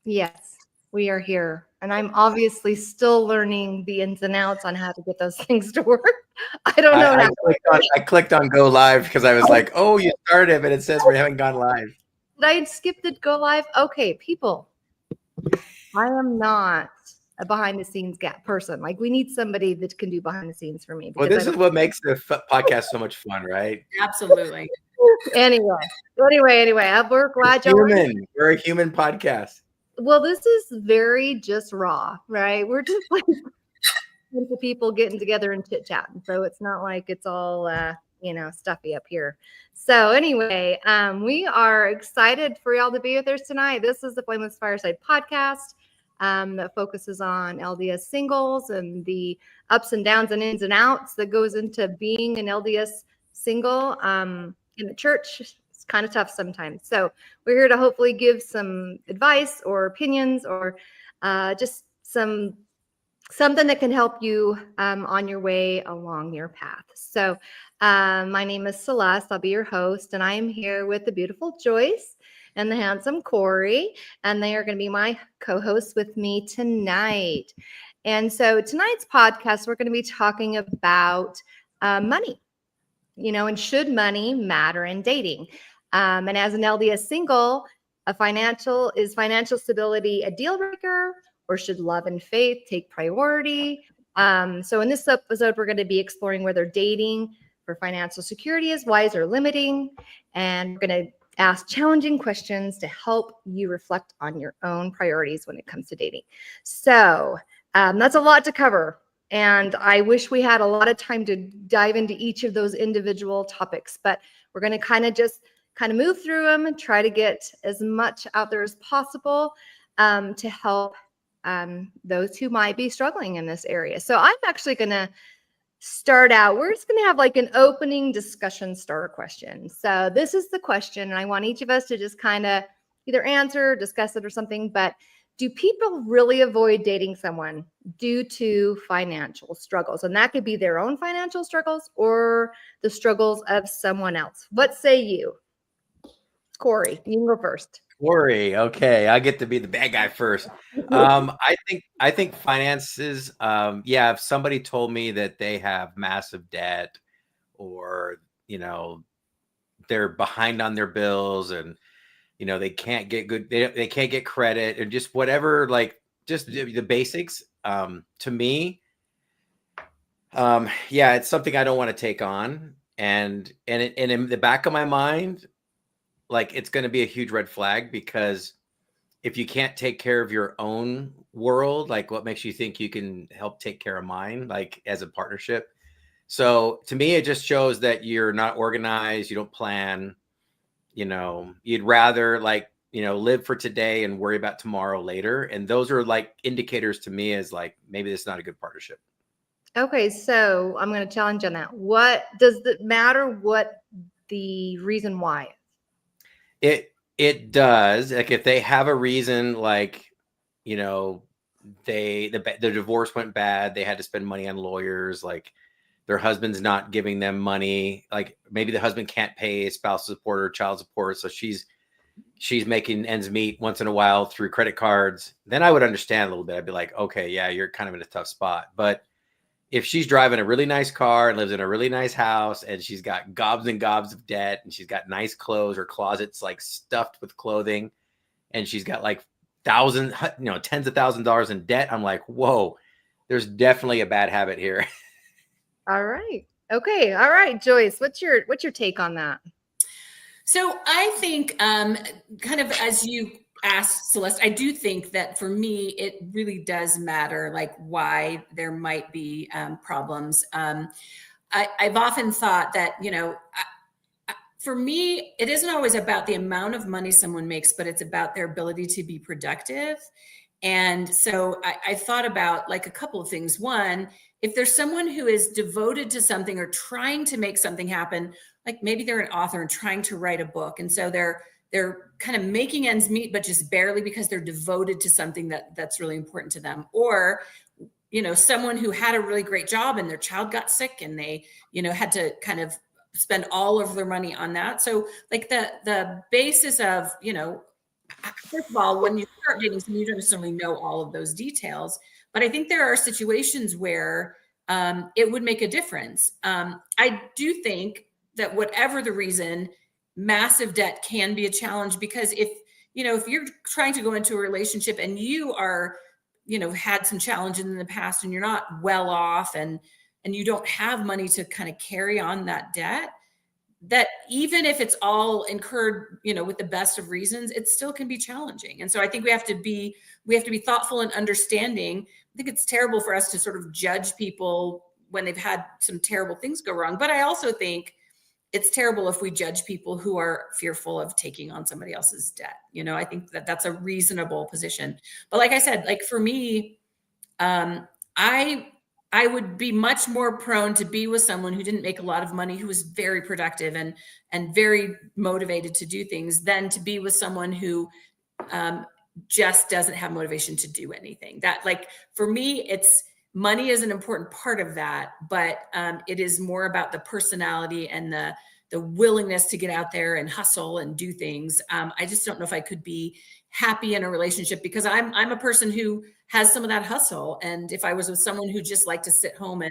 Yes, we are here. And I'm obviously still learning the ins and outs on how to get those things to work. I don't know I now. clicked on go live because I was like, oh, you started, but it says we haven't gone live. Did I skip the go live? Okay, people, I am not a behind the scenes person. Like, we need somebody that can do behind the scenes for me. Well, Because this is what makes the podcast so much fun, right? Absolutely. Anyway, we're glad y'all. We're a human podcast. Well, this is very just raw, right? We're just like into people getting together and chit chatting. So it's not like it's all stuffy up here. So anyway, we are excited for y'all to be with us tonight. This is the Flameless Fireside podcast that focuses on LDS singles and the ups and downs and ins and outs that goes into being an LDS single in the church. It's kind of tough sometimes. So we're here to hopefully give some advice or opinions or just something that can help you on your way along your path. So my name is Celeste. I'll be your host, and I am here with the beautiful Joyce and the handsome Corey, and they are going to be my co-hosts with me tonight. And so tonight's podcast, we're going to be talking about money, and should money matter in dating? And as an LDS single, is financial stability a deal breaker, or should love and faith take priority? So in this episode, we're going to be exploring whether dating for financial security is wise or limiting. And we're going to ask challenging questions to help you reflect on your own priorities when it comes to dating. So that's a lot to cover. And I wish we had a lot of time to dive into each of those individual topics, but we're going to kind of move through them and try to get as much out there as possible to help those who might be struggling in this area. So I'm actually going to start out. We're just going to have like an opening discussion starter question. So this is the question, and I want each of us to just kind of either answer, discuss it, or something. But do people really avoid dating someone due to financial struggles? And that could be their own financial struggles or the struggles of someone else. What say you? Corey, you can go first. Corey, okay, I get to be the bad guy first. I think finances. If somebody told me that they have massive debt, or they're behind on their bills, and they can't get good, they can't get credit, and just whatever, like just the basics. To me, it's something I don't want to take on, and in the back of my mind, like, it's going to be a huge red flag, because if you can't take care of your own world, like, what makes you think you can help take care of mine, like, as a partnership? So to me, it just shows that you're not organized. You don't plan. You'd rather live for today and worry about tomorrow later. And those are like indicators to me as like, maybe this is not a good partnership. Okay, so I'm going to challenge on that. What does it matter? What the reason why? It does. Like, if they have a reason, like, the divorce went bad, they had to spend money on lawyers, like their husband's not giving them money, like maybe the husband can't pay spousal support or child support, so she's making ends meet once in a while through credit cards, then I would understand a little bit. I'd be like, okay, yeah, you're kind of in a tough spot. But if she's driving a really nice car and lives in a really nice house, and she's got gobs and gobs of debt, and she's got nice clothes, or closets like stuffed with clothing, and she's got like tens of $1,000s in debt, I'm like, whoa, there's definitely a bad habit here. All right. Okay. All right, Joyce, what's your take on that? So I think kind of as you asked, Celeste, I do think that for me, it really does matter, like, why there might be problems. I've often thought that, for me, it isn't always about the amount of money someone makes, but it's about their ability to be productive. And so I thought about like a couple of things. One, if there's someone who is devoted to something or trying to make something happen, like maybe they're an author and trying to write a book, and so they're kind of making ends meet, but just barely, because they're devoted to something that's really important to them. Or, someone who had a really great job and their child got sick, and they, had to kind of spend all of their money on that. So like the basis of, first of all, when you start dating someone, you don't necessarily know all of those details. But I think there are situations where it would make a difference. I do think that whatever the reason, massive debt can be a challenge, because if you're trying to go into a relationship and you are, had some challenges in the past and you're not well off, and you don't have money to kind of carry on that debt, that even if it's all incurred, with the best of reasons, it still can be challenging. And so I think we have to be thoughtful and understanding. I think it's terrible for us to sort of judge people when they've had some terrible things go wrong. But I also think it's terrible if we judge people who are fearful of taking on somebody else's debt. I think that that's a reasonable position. But like I said, like for me, I would be much more prone to be with someone who didn't make a lot of money, who was very productive and very motivated to do things, than to be with someone who just doesn't have motivation to do anything. That, like, for me, it's money is an important part of that, but it is more about the personality and the willingness to get out there and hustle and do things. I just don't know if I could be happy in a relationship, because I'm a person who has some of that hustle. And if I was with someone who just liked to sit home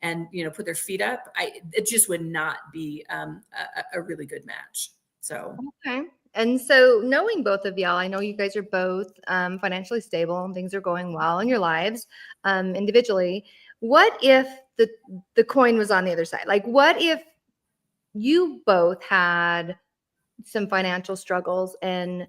and put their feet up, it just would not be a really good match. So Okay. And so, knowing both of y'all, I know you guys are both financially stable and things are going well in your lives individually. What if the coin was on the other side? Like, what if you both had some financial struggles and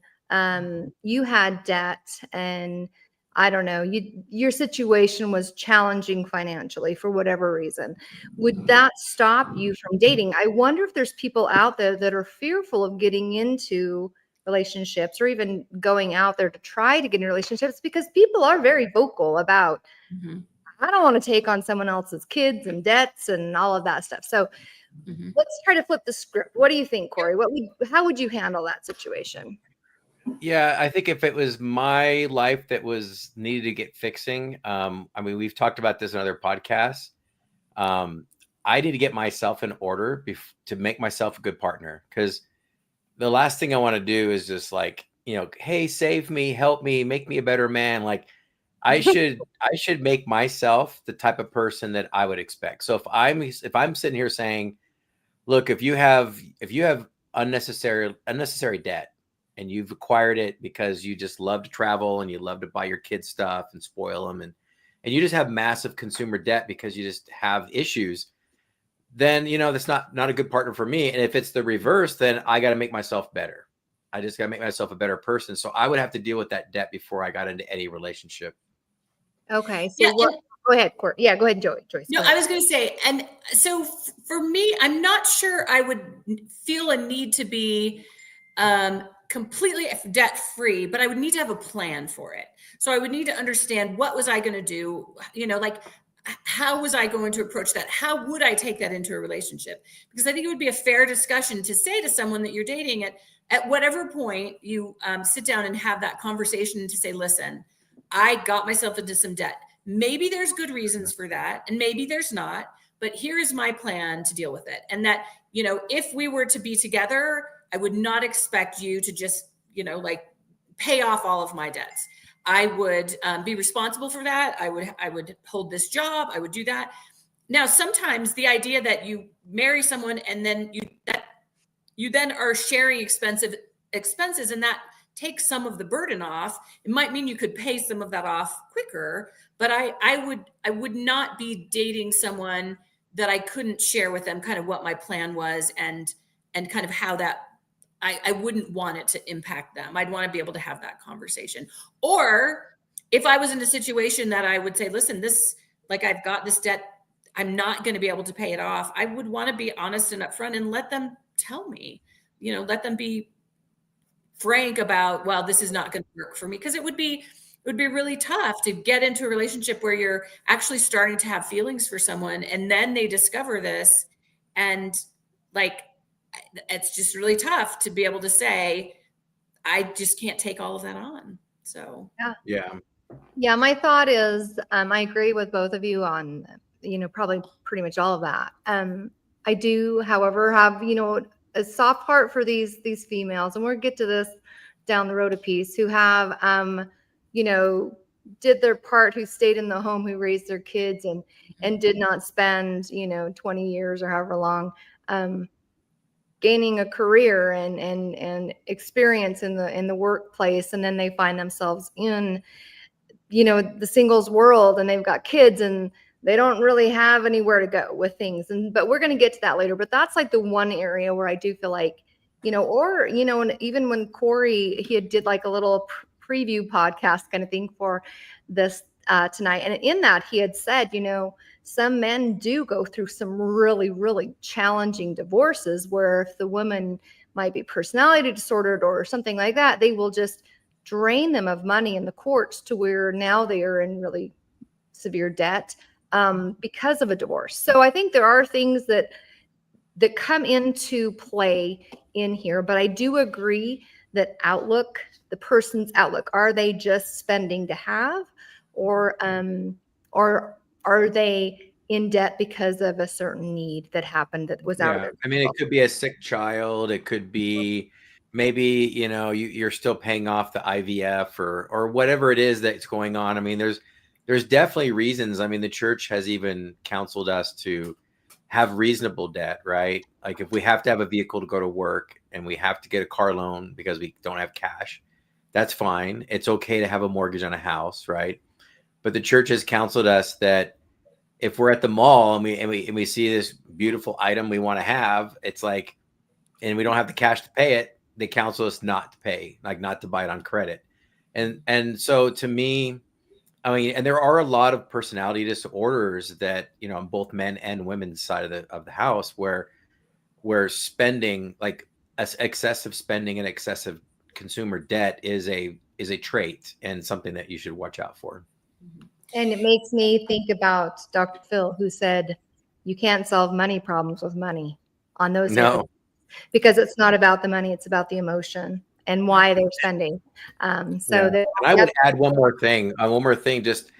you had debt, and I don't know, your situation was challenging financially for whatever reason? Would that stop you from dating? I wonder if there's people out there that are fearful of getting into relationships, or even going out there to try to get in relationships, because people are very vocal about, I don't want to take on someone else's kids and debts and all of that stuff. So let's try to flip the script. What do you think, Corey? How would you handle that situation? Yeah, I think if it was my life that was needed to get fixing, I mean, we've talked about this in other podcasts. I need to get myself in order to make myself a good partner, because the last thing I want to do is just like, hey, save me, help me, make me a better man. Like, I should make myself the type of person that I would expect. So if I'm sitting here saying, look, if you have unnecessary debt, and you've acquired it because you just love to travel and you love to buy your kids stuff and spoil them, and you just have massive consumer debt because you just have issues, then that's not a good partner for me. And if it's the reverse, then I got to make myself better. I just got to make myself a better person. So I would have to deal with that debt before I got into any relationship. Okay. So go ahead, Court. Yeah, go ahead, Joyce. No, I was going to say, and so for me, I'm not sure I would feel a need to be completely debt free, but I would need to have a plan for it. So I would need to understand, what was I going to do? Like, how was I going to approach that? How would I take that into a relationship? Because I think it would be a fair discussion to say to someone that you're dating, at whatever point you sit down and have that conversation, to say, listen, I got myself into some debt. Maybe there's good reasons for that, and maybe there's not, but here is my plan to deal with it. And that, if we were to be together, I would not expect you to just, like, pay off all of my debts. I would be responsible for that. I would hold this job. I would do that. Now, sometimes the idea that you marry someone and then you then are sharing expenses, and that takes some of the burden off. It might mean you could pay some of that off quicker, but I would not be dating someone that I couldn't share with them kind of what my plan was, and kind of how that I wouldn't want it to impact them. I'd want to be able to have that conversation. Or if I was in a situation that I would say, listen, like, I've got this debt, I'm not going to be able to pay it off, I would want to be honest and upfront and let them tell me, let them be frank about, well, this is not going to work for me. Because it would be really tough to get into a relationship where you're actually starting to have feelings for someone, and then they discover this, and, like, it's just really tough to be able to say, I just can't take all of that on. So yeah. My thought is, I agree with both of you on, probably pretty much all of that. I do, however, have, a soft heart for these females, and we'll get to this down the road a piece, who have, you know, did their part, who stayed in the home, who raised their kids and did not spend, you know, 20 years or however long, gaining a career and experience in the workplace. And then they find themselves in, you know, the singles world, and they've got kids and they don't really have anywhere to go with things. And, but we're going to get to that later, but that's like the one area where I do feel like, you know, or, you know, and even when Corey, he did like a little preview podcast kind of thing for this tonight. And in that he had said, you know, some men do go through some really, really challenging divorces where if the woman might be personality disordered or something like that, they will just drain them of money in the courts to where now they are in really severe debt because of a divorce. So I think there are things that come into play in here, but I do agree that outlook, the person's outlook, are they just spending to have, or are they in debt because of a certain need that happened that was out of their I mean, it could be a sick child. It could be maybe, you know, you're still paying off the IVF or whatever it is that's going on. I mean, there's definitely reasons. I mean, the church has even counseled us to have reasonable debt, right? Like if we have to have a vehicle to go to work and we have to get a car loan because we don't have cash, that's fine. It's okay to have a mortgage on a house, right? But the church has counseled us that if we're at the mall and we see this beautiful item we want to have, it's like, and we don't have the cash to pay it, they counsel us not to pay, like not to buy it on credit. And so to me, I mean, and there are a lot of personality disorders that, you know, on both men and women's side of the house where spending, like excessive spending and excessive consumer debt is a trait and something that you should watch out for. And it makes me think about Dr. Phil, who said, you can't solve money problems with money on those. No. Because it's not about the money, it's about the emotion and why they're spending. And I would add one more thing. Just,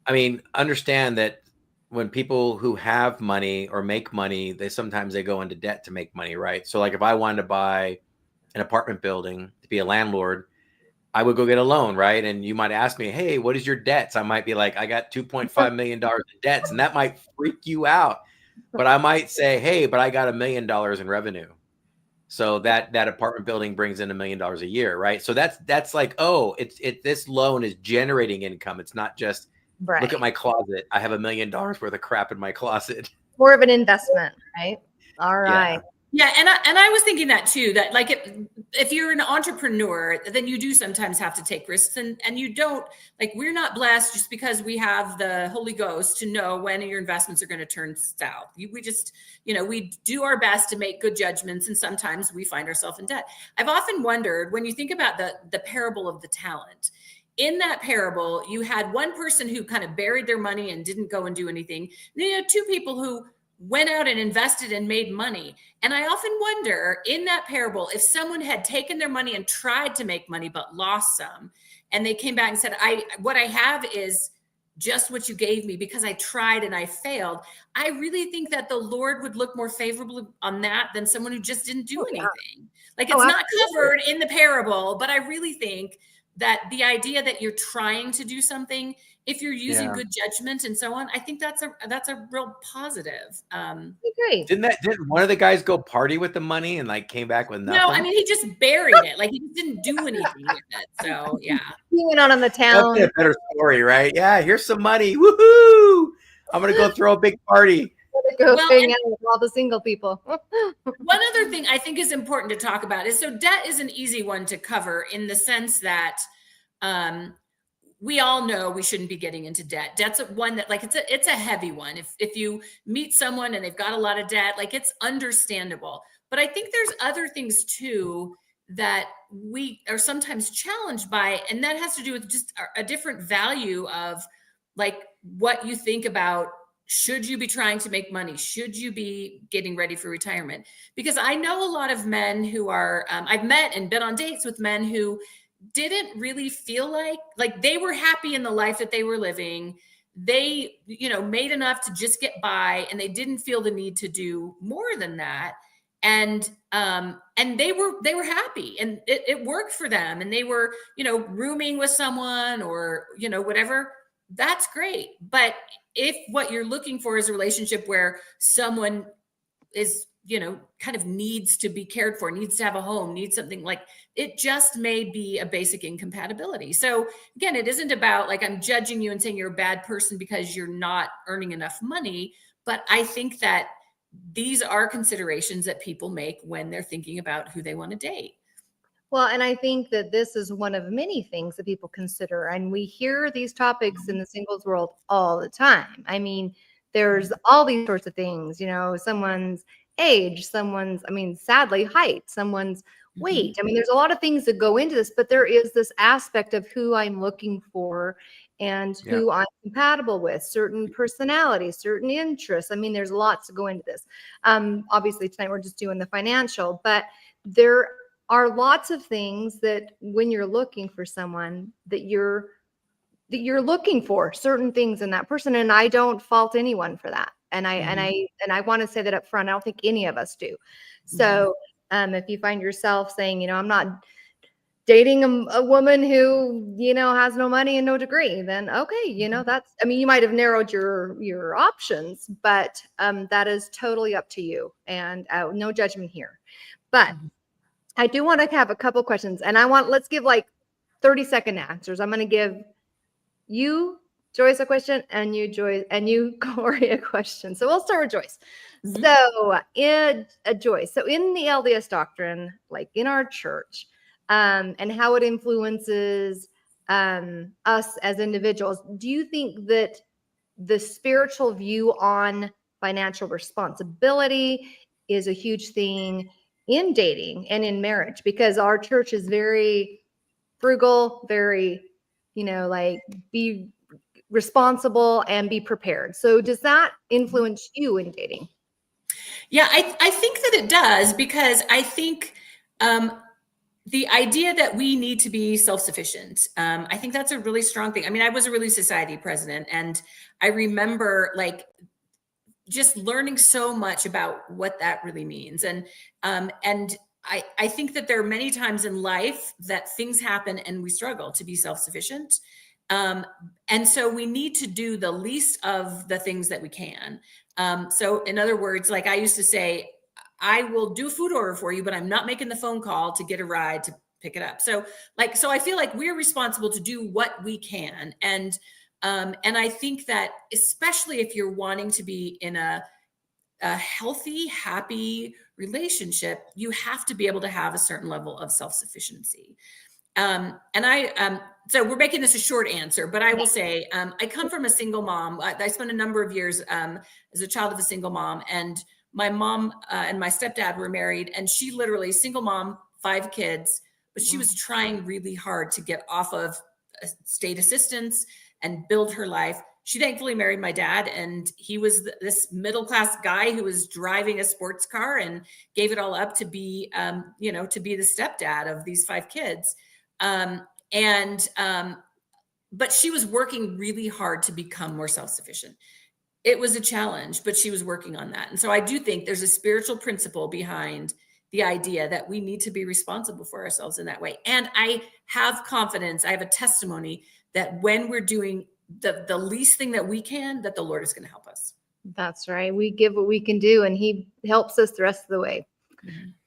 I mean, understand that when people who have money or make money, they go into debt to make money, right? So like if I wanted to buy an apartment building to be a landlord, I would go get a loan, right? And you might ask me, hey, what is your debts? I might be like, I got $2.5 million in debts, and that might freak you out. But I might say, hey, but I got $1 million in revenue. So that apartment building brings in $1 million a year, right? So that's like, oh, this loan is generating income. It's not just look at my closet. I have $1 million worth of crap in my closet. More of an investment, right? All right. Yeah, and I was thinking that too, that like if you're an entrepreneur, then you do sometimes have to take risks, and you don't, like, we're not blessed just because we have the Holy Ghost to know when your investments are going to turn south. We just, you know, we do our best to make good judgments, and sometimes we find ourselves in debt. I've often wondered, when you think about the parable of the talent, in that parable, you had one person who kind of buried their money and didn't go and do anything. And then you had two people who went out and invested and made money. And I often wonder, in that parable, if someone had taken their money and tried to make money but lost some, and they came back and said, what I have is just what you gave me because I tried and I failed. I really think that the Lord would look more favorably on that than someone who just didn't do anything. Like, it's not covered in the parable, but I really think that the idea that you're trying to do something, if you're using good judgment and so on, I think that's a real positive. Great. Didn't one of the guys go party with the money and like came back with nothing? No, I mean, he just buried it. Like, he didn't do anything with it. So yeah. He went out on the town. That's a better story, right? Yeah, here's some money. Woohoo! I'm gonna go throw a big party. Go hang out with all the single people. One other thing I think is important to talk about is, so debt is an easy one to cover in the sense that we all know we shouldn't be getting into debt. Debt's one that, like, it's a heavy one. If you meet someone and they've got a lot of debt, like, it's understandable. But I think there's other things too that we are sometimes challenged by, and that has to do with just a different value of, like, what you think about, should you be trying to make money? Should you be getting ready for retirement? Because I know a lot of men who are, I've met and been on dates with men who didn't really feel like they were happy in the life that they were living. They, you know, made enough to just get by, and they didn't feel the need to do more than that. and they were happy, and it worked for them, and they were, rooming with someone, or, whatever. That's great. But if what you're looking for is a relationship where someone is, kind of needs to be cared for, needs to have a home, needs something, like, it just may be a basic incompatibility. So again, it isn't about like I'm judging you and saying you're a bad person because you're not earning enough money. But I think that these are considerations that people make when they're thinking about who they want to date. Well, and I think that this is one of many things that people consider. And we hear these topics in the singles world all the time. I mean, there's all these sorts of things, someone's age, sadly, height, someone's weight. I mean, there's a lot of things that go into this, but there is this aspect of who I'm looking for and who I'm compatible with, certain personalities, certain interests. I mean, there's lots to go into this. Obviously, tonight we're just doing the financial, but there are lots of things that when you're looking for someone that you're looking for certain things in that person. And I don't fault anyone for that. And I want to say that up front. I don't think any of us do. So if you find yourself saying, I'm not dating a woman who, has no money and no degree, then okay, that's, you might have narrowed your options, but that is totally up to you, and no judgment here. But I do want to have a couple questions, and let's give like 30-second answers. I'm going to give you, Joyce, a question, and you, Corey, a question. So we'll start with Joyce. So Joyce, so in the LDS doctrine, like in our church, and how it influences us as individuals, do you think that the spiritual view on financial responsibility is a huge thing in dating and in marriage? Because our church is very frugal, very, like, be responsible and be prepared. So does that influence you in dating? Yeah, I think that it does, because I think the idea that we need to be self-sufficient, I think that's a really strong thing. I mean, I was a Relief Society president, and I remember like just learning so much about what that really means. And I think that there are many times in life that things happen and we struggle to be self-sufficient. And so we need to do the least of the things that we can. So in other words, like I used to say, I will do a food order for you, but I'm not making the phone call to get a ride to pick it up. So I feel like we're responsible to do what we can. And I think that especially if you're wanting to be in a healthy, happy relationship, you have to be able to have a certain level of self-sufficiency. So we're making this a short answer, but I will say, I come from a single mom. I spent a number of years as a child of a single mom, and my mom and my stepdad were married, and she literally single mom, 5 kids, but she was trying really hard to get off of state assistance and build her life. She thankfully married my dad, and he was this middle-class guy who was driving a sports car and gave it all up to be, to be the stepdad of these 5 kids. But she was working really hard to become more self-sufficient. It was a challenge, but she was working on that. And so I do think there's a spiritual principle behind the idea that we need to be responsible for ourselves in that way. And I have confidence, I have a testimony that when we're doing the least thing that we can, that the Lord is going to help us. That's right. We give what we can do, and he helps us the rest of the way.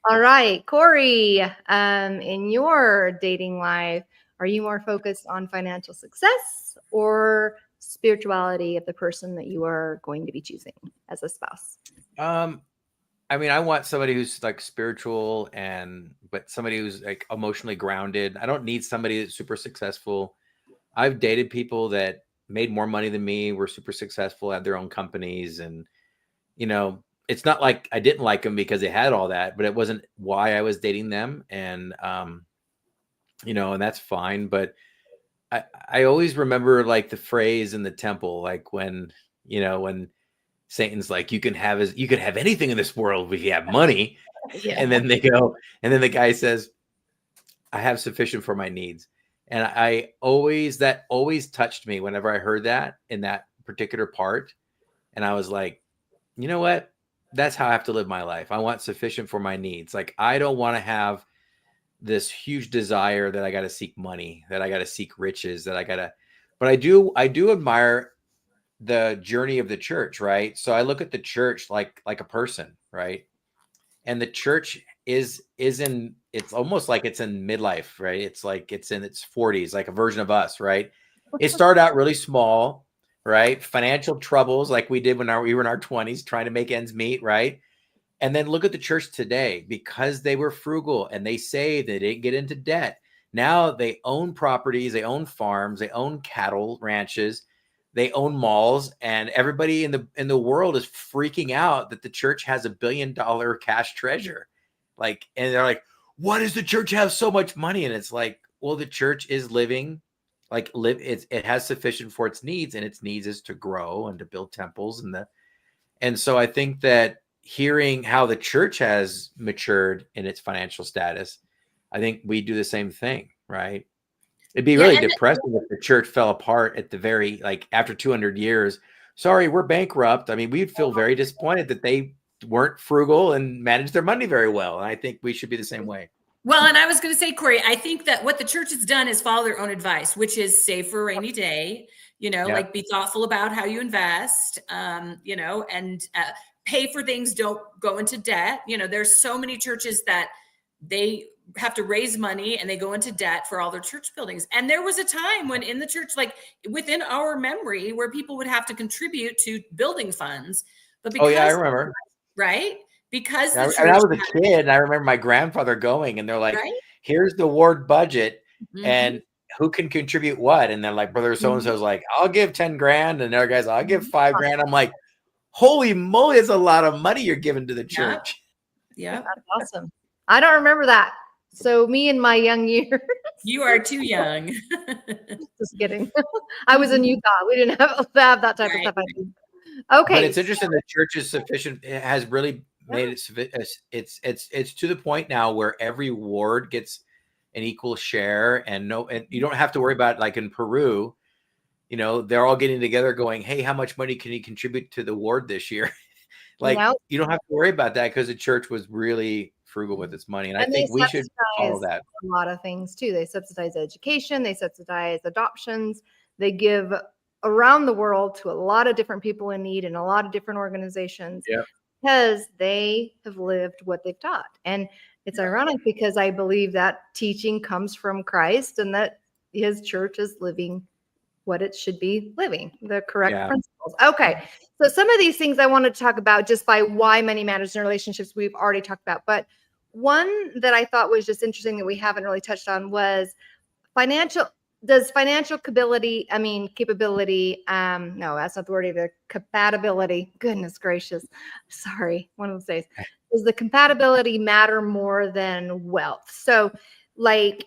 All right, Corey, in your dating life, are you more focused on financial success or spirituality of the person that you are going to be choosing as a spouse? I mean, I want somebody who's like spiritual, but somebody who's like emotionally grounded. I don't need somebody that's super successful. I've dated people that made more money than me, were super successful, had their own companies. And, it's not like I didn't like them because they had all that, but it wasn't why I was dating them. And, and that's fine. But I always remember like the phrase in the temple, like when Satan's like, you can have anything in this world if you have money. Yeah. And then the guy says, I have sufficient for my needs. And that always touched me whenever I heard that in that particular part. And I was like, you know what? that's how I have to live my life. I want sufficient for my needs. Like, I don't want to have this huge desire that I got to seek money, that I got to seek riches, that I got to, but I do admire the journey of the church, right? So I look at the church like a person, right? And the church is in, it's almost like it's in midlife, right? It's like it's in its 40s, like a version of us, right? It started out really small, right? Financial troubles, like we did when we were in our 20s, trying to make ends meet, right? And then look at the church today, because they were frugal and they saved, they didn't get into debt. Now they own properties, they own farms, they own cattle ranches, they own malls, and everybody in the world is freaking out that the church has $1 billion cash treasure. Like, and they're like, "Why does the church have so much money?" And it's like, well, the church is living, it has sufficient for its needs, and its needs is to grow and to build temples and so I think that hearing how the church has matured in its financial status, I think we do the same thing, right? It'd be really depressing if the church fell apart at the very, like, after 200 years. Sorry, we're bankrupt. I mean, we'd feel very disappointed that they weren't frugal and managed their money very well. And I think we should be the same way. Well, and I was going to say, Corey, I think that what the church has done is follow their own advice, which is save for a rainy day, like be thoughtful about how you invest, and pay for things, don't go into debt. There's so many churches that they have to raise money and they go into debt for all their church buildings. And there was a time when in the church, like within our memory, where people would have to contribute to building funds. But because, I remember. Right? Because I was a kid, and I remember my grandfather going, and they're like, right? Here's the ward budget, and who can contribute what? And then like brother so-and-so's like, I'll give 10 grand. And the other guy's, I'll give 5 grand. I'm like, holy moly, it's a lot of money you're giving to the church. Yeah. That's awesome. I don't remember that. So me in my young years. You are too young. Just kidding. I was in Utah. We didn't have that type of stuff. Okay. But it's interesting that church is sufficient. It has really made it, it's to the point now where every ward gets an equal share, and you don't have to worry about, like in Peru, they're all getting together going, hey, how much money can you contribute to the ward this year? You don't have to worry about that, because the church was really frugal with its money. And I think we should follow that. A lot of things too. They subsidize education, they subsidize adoptions, they give around the world to a lot of different people in need and a lot of different organizations. Yeah. Because they have lived what they've taught. And it's ironic, because I believe that teaching comes from Christ, and that his church is living what it should be living, the correct principles. Okay. So some of these things I wanted to talk about just by why money matters in relationships, we've already talked about. But one that I thought was just interesting that we haven't really touched on was financial capability, no, that's not the word either. Compatibility. Goodness gracious. Sorry. One of those days. Does the compatibility matter more than wealth? So like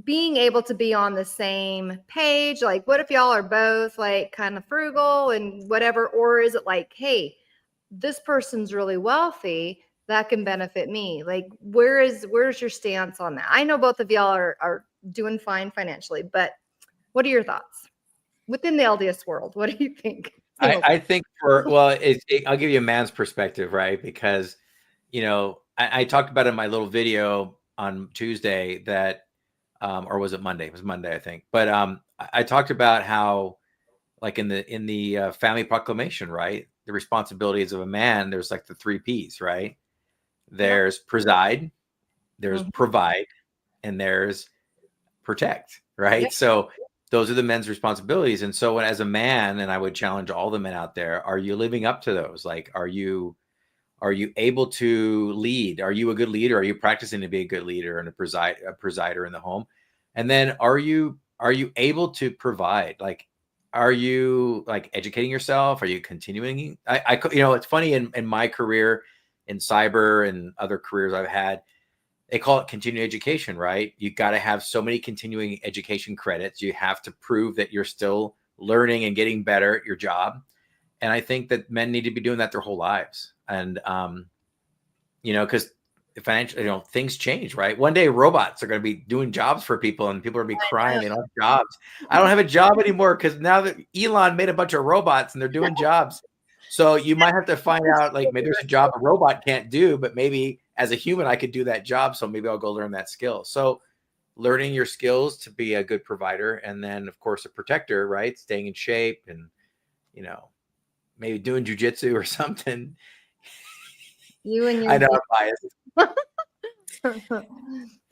being able to be on the same page, like what if y'all are both like kind of frugal and whatever, or is it like, hey, this person's really wealthy, that can benefit me? Like, where's your stance on that? I know both of y'all are doing fine financially, but what are your thoughts within the LDS world? What do you think? I think I'll give you a man's perspective, right? Because, I talked about in my little video on Tuesday that, or was it Monday? It was Monday, I think. But I talked about how, like in the family proclamation, right? The responsibilities of a man, there's like the 3 P's, right? There's preside, there's provide, and there's protect, right? Yeah. So those are the men's responsibilities. And so as a man, and I would challenge all the men out there, are you living up to those? Like, are you able to lead? Are you a good leader? Are you practicing to be a good leader and a presider in the home? And then are you able to provide? Like, are you like educating yourself? Are you continuing? It's funny in my career in cyber and other careers I've had, they call it continuing education, right? You got to have so many continuing education credits. You have to prove that you're still learning and getting better at your job. And I think that men need to be doing that their whole lives. And, because financially, things change, right? One day robots are going to be doing jobs for people, and people are going to be crying they don't have jobs. I don't have a job anymore because now that Elon made a bunch of robots and they're doing jobs. So you might have to find out, like, maybe there's a job a robot can't do, but maybe as a human, I could do that job. So maybe I'll go learn that skill. So learning your skills to be a good provider, and then of course a protector, right? Staying in shape and, you know, maybe doing jujitsu or something. You and your I know I'm biased.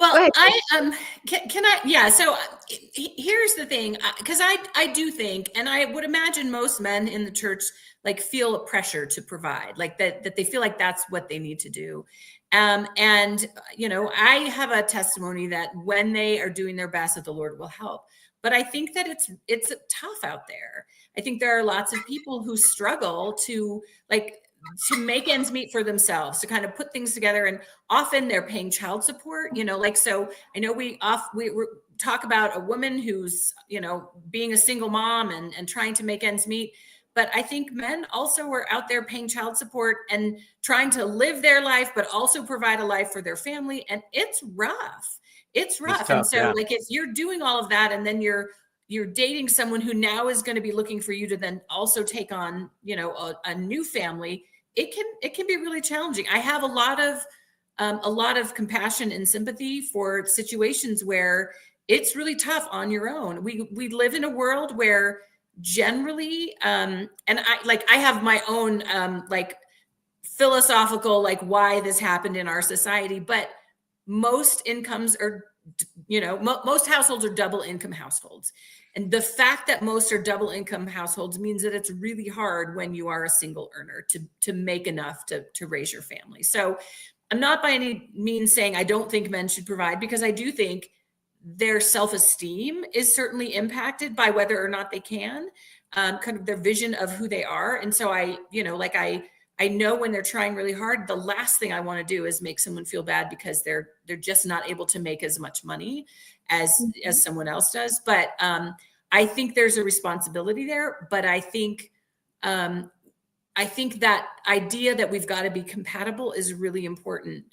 Well, I can I yeah. So here's the thing, because I do think, and I would imagine most men in the church like feel a pressure to provide, like that they feel like that's what they need to do. And you know, I have a testimony that when they are doing their best, that the Lord will help. But I think that it's tough out there. I think there are lots of people who struggle to make ends meet for themselves, to kind of put things together. And often they're paying child support, you know, like, so I know we talk about a woman who's, you know, being a single mom and trying to make ends meet. But I think men also are out there paying child support and trying to live their life, but also provide a life for their family. And it's rough. It's rough. It's tough, and so yeah. like, if you're doing all of that, and then you're dating someone who now is going to be looking for you to then also take on, you know, a new family, it can be really challenging. I have a lot of compassion and sympathy for situations where it's really tough on your own. We live in a world where generally, and I have my own like philosophical, like, why this happened in our society, but most incomes are, you know, most households are double income households. And the fact that most are double income households means that it's really hard when you are a single earner to make enough to raise your family. So I'm not by any means saying I don't think men should provide, because I do think their self-esteem is certainly impacted by whether or not they can, kind of their vision of who they are. And so I know when they're trying really hard, the last thing I want to do is make someone feel bad because they're just not able to make as much money as someone else does. But I think there's a responsibility there. But I think that idea that we've got to be compatible is really important,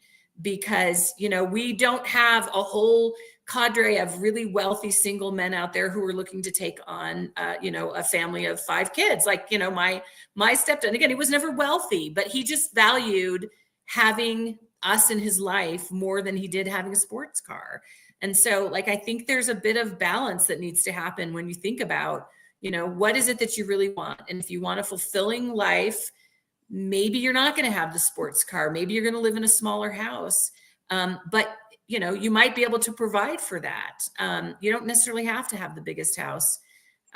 because, you know, we don't have a whole cadre of really wealthy single men out there who are looking to take on, you know, a family of 5 kids. Like, you know, my stepdad, again, he was never wealthy, but he just valued having us in his life more than he did having a sports car. And so, like, I think there's a bit of balance that needs to happen when you think about, you know, what is it that you really want? And if you want a fulfilling life, maybe you're not going to have the sports car. Maybe you're going to live in a smaller house. But, you know, you might be able to provide for that. You don't necessarily have to have the biggest house.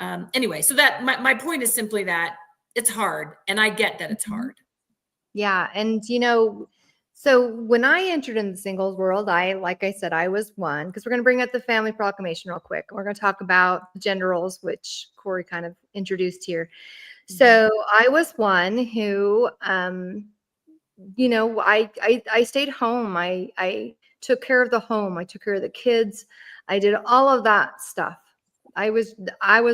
Anyway, so that my point is simply that it's hard. And I get that it's hard. Yeah. And, you know, so when I entered in the singles world, like I said, I was one, because we're going to bring up the family proclamation real quick. We're going to talk about gender roles, which Corey kind of introduced here. So I was one who, you know, I stayed home. I took care of the home. I took care of the kids. I did all of that stuff. I was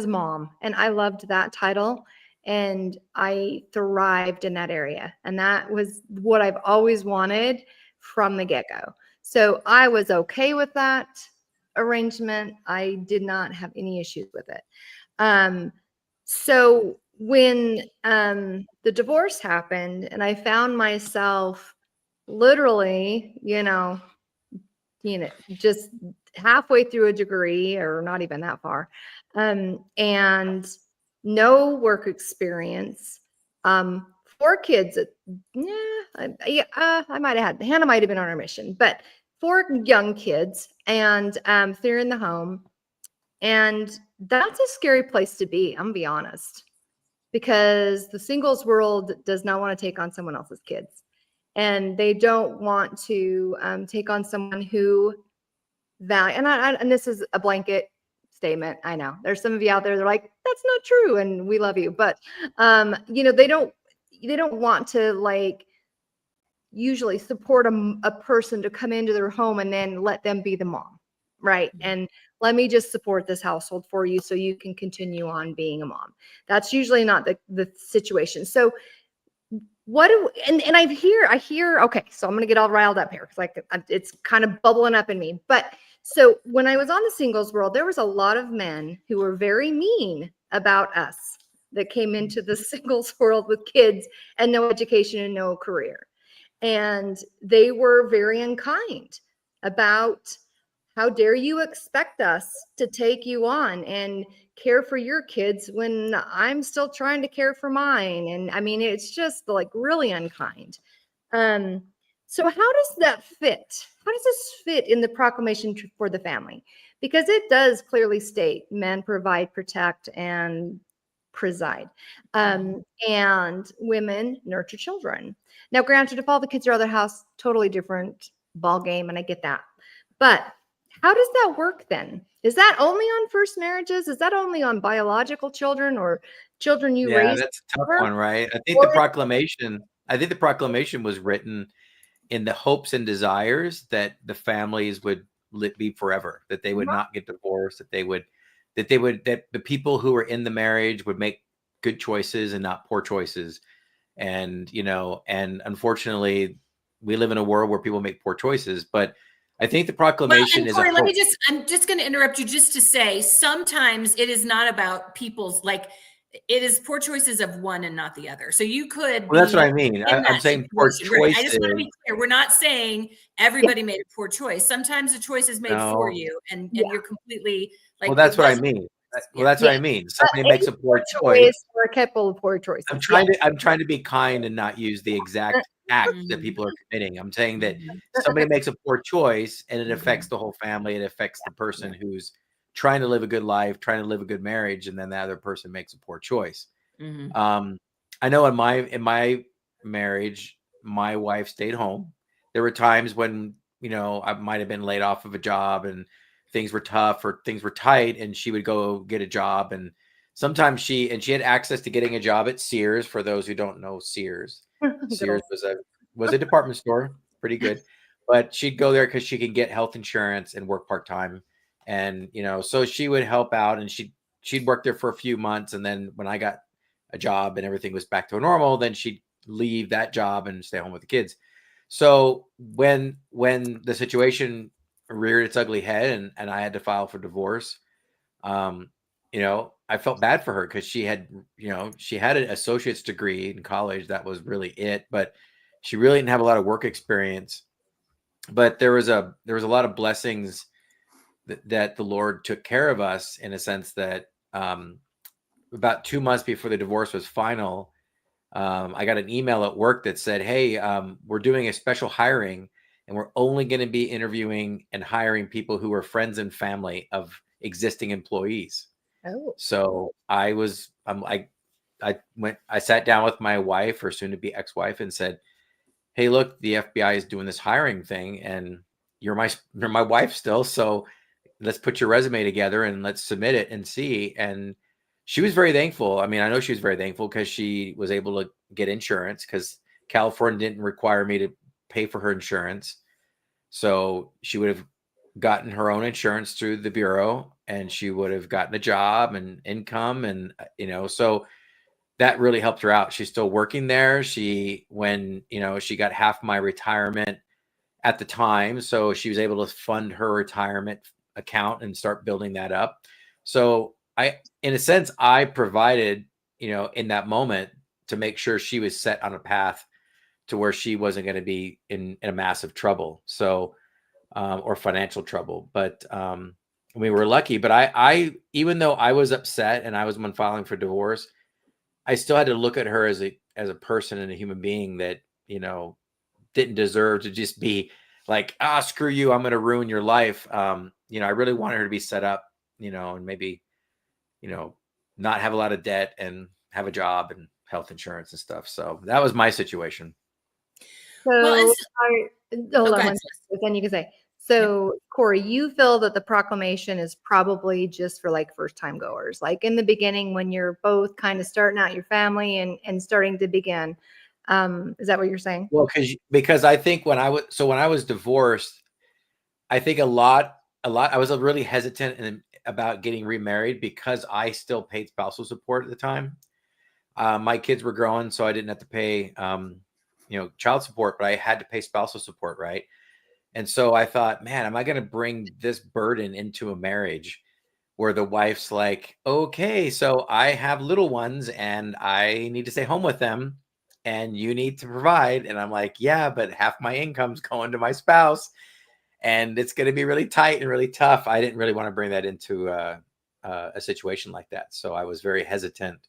mom, and I loved that title, and I thrived in that area. And that was what I've always wanted from the get-go. So I was okay with that arrangement. I did not have any issues with it. So when the divorce happened, and I found myself literally, you know, just halfway through a degree, or not even that far, and no work experience, 4 kids. I might have had, Hannah might have been on our mission, but 4 young kids, and they're in the home. And that's a scary place to be, I'm gonna be honest, because the singles world does not want to take on someone else's kids. And they don't want to take on someone who and this is a blanket statement. I know there's some of you out there, they're like, that's not true, and we love you. But you know, they don't want to, like, usually support a person to come into their home and then let them be the mom, right? And let me just support this household for you so you can continue on being a mom. That's usually not the situation. So and I hear, okay, so I'm going to get all riled up here, because like it's kind of bubbling up in me. But so when I was on the singles world, there was a lot of men who were very mean about us. that came into the singles world with kids and no education and no career. And they were very unkind about, how dare you expect us to take you on and care for your kids when I'm still trying to care for mine? And I mean, it's just like really unkind. So how does that fit? How does this fit in the proclamation for the family? Because it does clearly state men provide, protect, and preside, and women nurture children. Now, granted, if all the kids are out of the house, totally different ball game, and I get that. But how does that work then? Is that only on first marriages? Is that only on biological children or children you Yeah, raise? that's a tough Or one, right? I think the proclamation was written in the hopes and desires that the families would be forever, that they would not get divorced, that the people who were in the marriage would make good choices and not poor choices. And, and unfortunately we live in a world where people make poor choices, but I think the proclamation is Corey, a hope. I'm just going to interrupt you just to say, sometimes it is not about people's, like, it is poor choices of one and not the other. So you could. Well, that's what I mean. I'm saying poor choices. Right. I just want to be clear. We're not saying everybody made a poor choice. Sometimes the choice is made for you, and you're completely like. Well, that's what I mean. Well, that's what I mean. Somebody makes a poor choice. Or a couple of poor choices. I'm trying to be kind and not use the exact act that people are committing. I'm saying that somebody makes a poor choice and it affects the whole family. It affects the person who's trying to live a good life, trying to live a good marriage, and then the other person makes a poor choice. I know in my marriage, my wife stayed home. There were times when, I might have been laid off of a job and things were tough or things were tight, and she would go get a job. And sometimes she had access to getting a job at Sears. For those who don't know Sears, Sears was a department store, pretty good. But she'd go there because she could get health insurance and work part-time. And, so she would help out, and she'd work there for a few months. And then when I got a job and everything was back to normal, then she'd leave that job and stay home with the kids. So when the situation reared its ugly head and I had to file for divorce, I felt bad for her because she had an associate's degree in college. That was really it, but she really didn't have a lot of work experience. But there was a lot of blessings that the Lord took care of us, in a sense that about 2 months before the divorce was final, I got an email at work that said, "Hey, we're doing a special hiring, and we're only going to be interviewing and hiring people who are friends and family of existing employees." Oh. So I sat down with my wife, or soon to be ex-wife, and said, "Hey, look, the FBI is doing this hiring thing, and you're my wife still. So let's put your resume together and let's submit it and see." And she was very thankful. I mean, I know she was very thankful because she was able to get insurance, because California didn't require me to pay for her insurance. So she would have gotten her own insurance through the bureau, and she would have gotten a job and income. And, so that really helped her out. She's still working there. She got half my retirement at the time. So she was able to fund her retirement account and start building that up. So in a sense, I provided, in that moment, to make sure she was set on a path to where she wasn't going to be in a massive trouble. So, or financial trouble. But we were lucky. But I, even though I was upset and I was the one filing for divorce, I still had to look at her as a person and a human being that, didn't deserve to just be like, screw you, I'm going to ruin your life. I really wanted her to be set up, and maybe, not have a lot of debt and have a job and health insurance and stuff. So that was my situation. So, then you can say, so Corey, you feel that the proclamation is probably just for like first time goers, like in the beginning when you're both kind of starting out your family and starting to begin. Is that what you're saying? Well, because I think when I was divorced, I think I was really hesitant about getting remarried because I still paid spousal support at the time. My kids were growing, so I didn't have to pay, child support, but I had to pay spousal support, right? And so I thought, man, am I going to bring this burden into a marriage where the wife's like, okay, so I have little ones and I need to stay home with them and you need to provide. And I'm like, yeah, but half my income's going to my spouse and it's going to be really tight and really tough. I didn't really want to bring that into a situation like that. So I was very hesitant.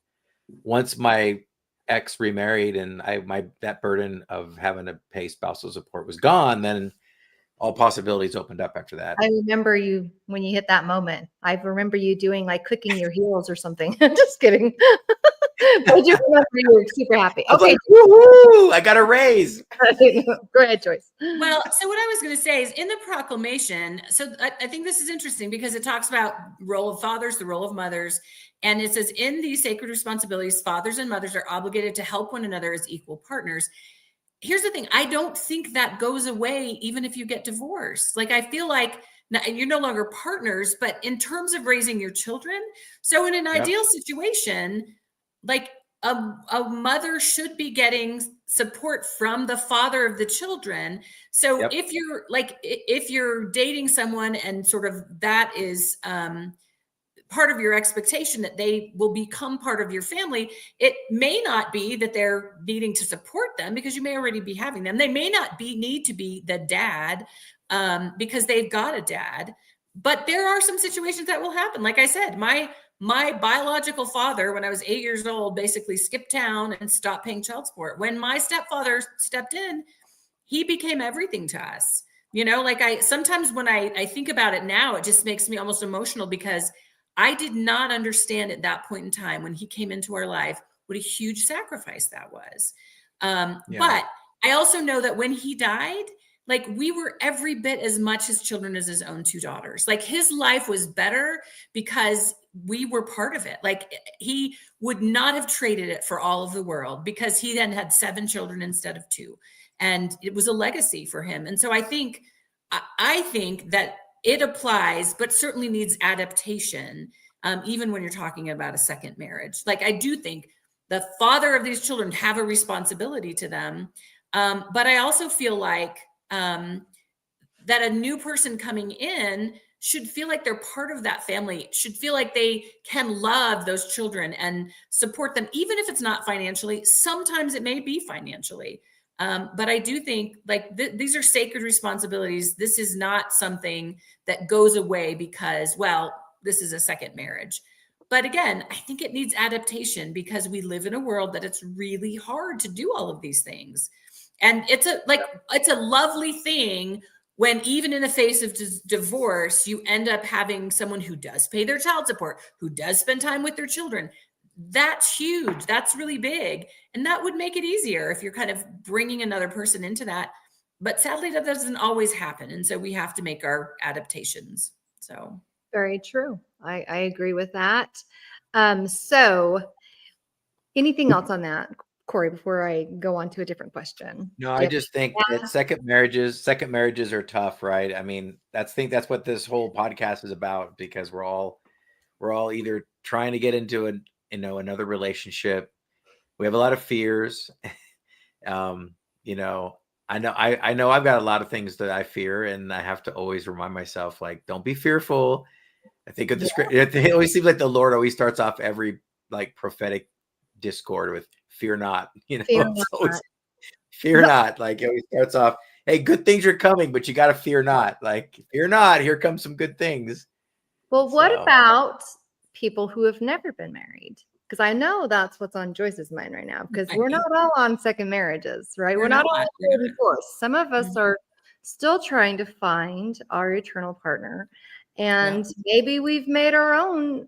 Once my ex remarried and that burden of having to pay spousal support was gone, then all possibilities opened up after that. I remember you when you hit that moment. I remember you doing like clicking your heels or something. Just kidding. But I do remember you were super happy. I was Okay. like, woohoo, I got a raise. Go ahead, Joyce. Well, so what I was going to say is in the proclamation, so I think this is interesting because it talks about role of fathers, the role of mothers, and it says in these sacred responsibilities, fathers and mothers are obligated to help one another as equal partners. Here's the thing. I don't think that goes away even if you get divorced. Like, I feel like you're no longer partners, but in terms of raising your children. So in an ideal situation, like a mother should be getting support from the father of the children. So if you're dating someone and sort of that is, part of your expectation that they will become part of your family, it may not be that they're needing to support them because you may already be having them. They may not need to be the dad because they've got a dad, but there are some situations that will happen. Like I said, my biological father, when I was 8 years old, basically skipped town and stopped paying child support. When my stepfather stepped in, he became everything to us. Like sometimes when I think about it now, it just makes me almost emotional because I did not understand at that point in time when he came into our life what a huge sacrifice that was. But I also know that when he died, like we were every bit as much his children as his own two daughters. Like his life was better because we were part of it. Like he would not have traded it for all of the world because he then had 7 children instead of 2. And it was a legacy for him. And so I think that it applies, but certainly needs adaptation, even when you're talking about a second marriage. Like I do think the father of these children have a responsibility to them. But I also feel like that a new person coming in should feel like they're part of that family, should feel like they can love those children and support them, even if it's not financially. Sometimes it may be financially. But I do think like these are sacred responsibilities. This is not something that goes away because, well, this is a second marriage. But again, I think it needs adaptation because we live in a world that it's really hard to do all of these things. And it's a lovely thing when even in the face of divorce, you end up having someone who does pay their child support, who does spend time with their children. That's huge. That's really big. And that would make it easier if you're kind of bringing another person into that. But sadly, that doesn't always happen. And so we have to make our adaptations. So very true. I agree with that. So anything else on that, Corey, before I go on to a different question? No, I just think that second marriages are tough, right? I mean, that's what this whole podcast is about because we're all either trying to get into another relationship. We have a lot of fears. I know I've got a lot of things that I fear, and I have to always remind myself, like, don't be fearful. I think of the script. It always seems like the Lord always starts off every like prophetic discord with "fear not." Fear not. Like it always starts off, "Hey, good things are coming, but you got to fear not." Like fear not. Here come some good things. Well, what about people who have never been married? Because I know that's what's on Joyce's mind right now. Because we're not all on second marriages, right? We're not all on divorce. Some of us are still trying to find our eternal partner, and maybe we've made our own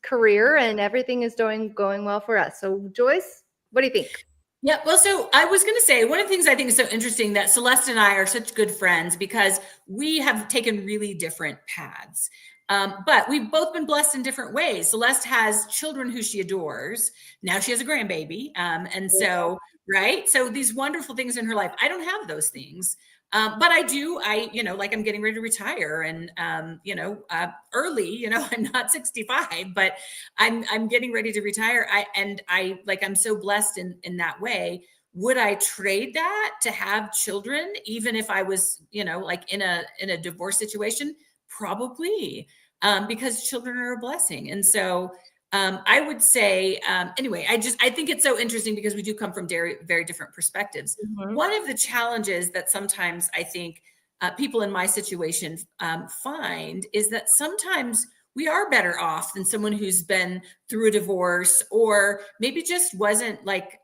career, and everything is going well for us. So, Joyce, what do you think? Yeah, well, so I was going to say, one of the things I think is so interesting that Celeste and I are such good friends because we have taken really different paths. But we've both been blessed in different ways. Celeste has children who she adores. Now she has a grandbaby. And so, right. So these wonderful things in her life, I don't have those things. But I do, like I'm getting ready to retire and, early, I'm not 65, but I'm getting ready to retire. I'm so blessed in that way. Would I trade that to have children, even if I was, like in a divorce situation? Probably, because children are a blessing. And so I would say, anyway, I think it's so interesting because we do come from very, very different perspectives. Mhm. One of the challenges that sometimes I think people in my situation find is that sometimes we are better off than someone who's been through a divorce, or maybe just wasn't like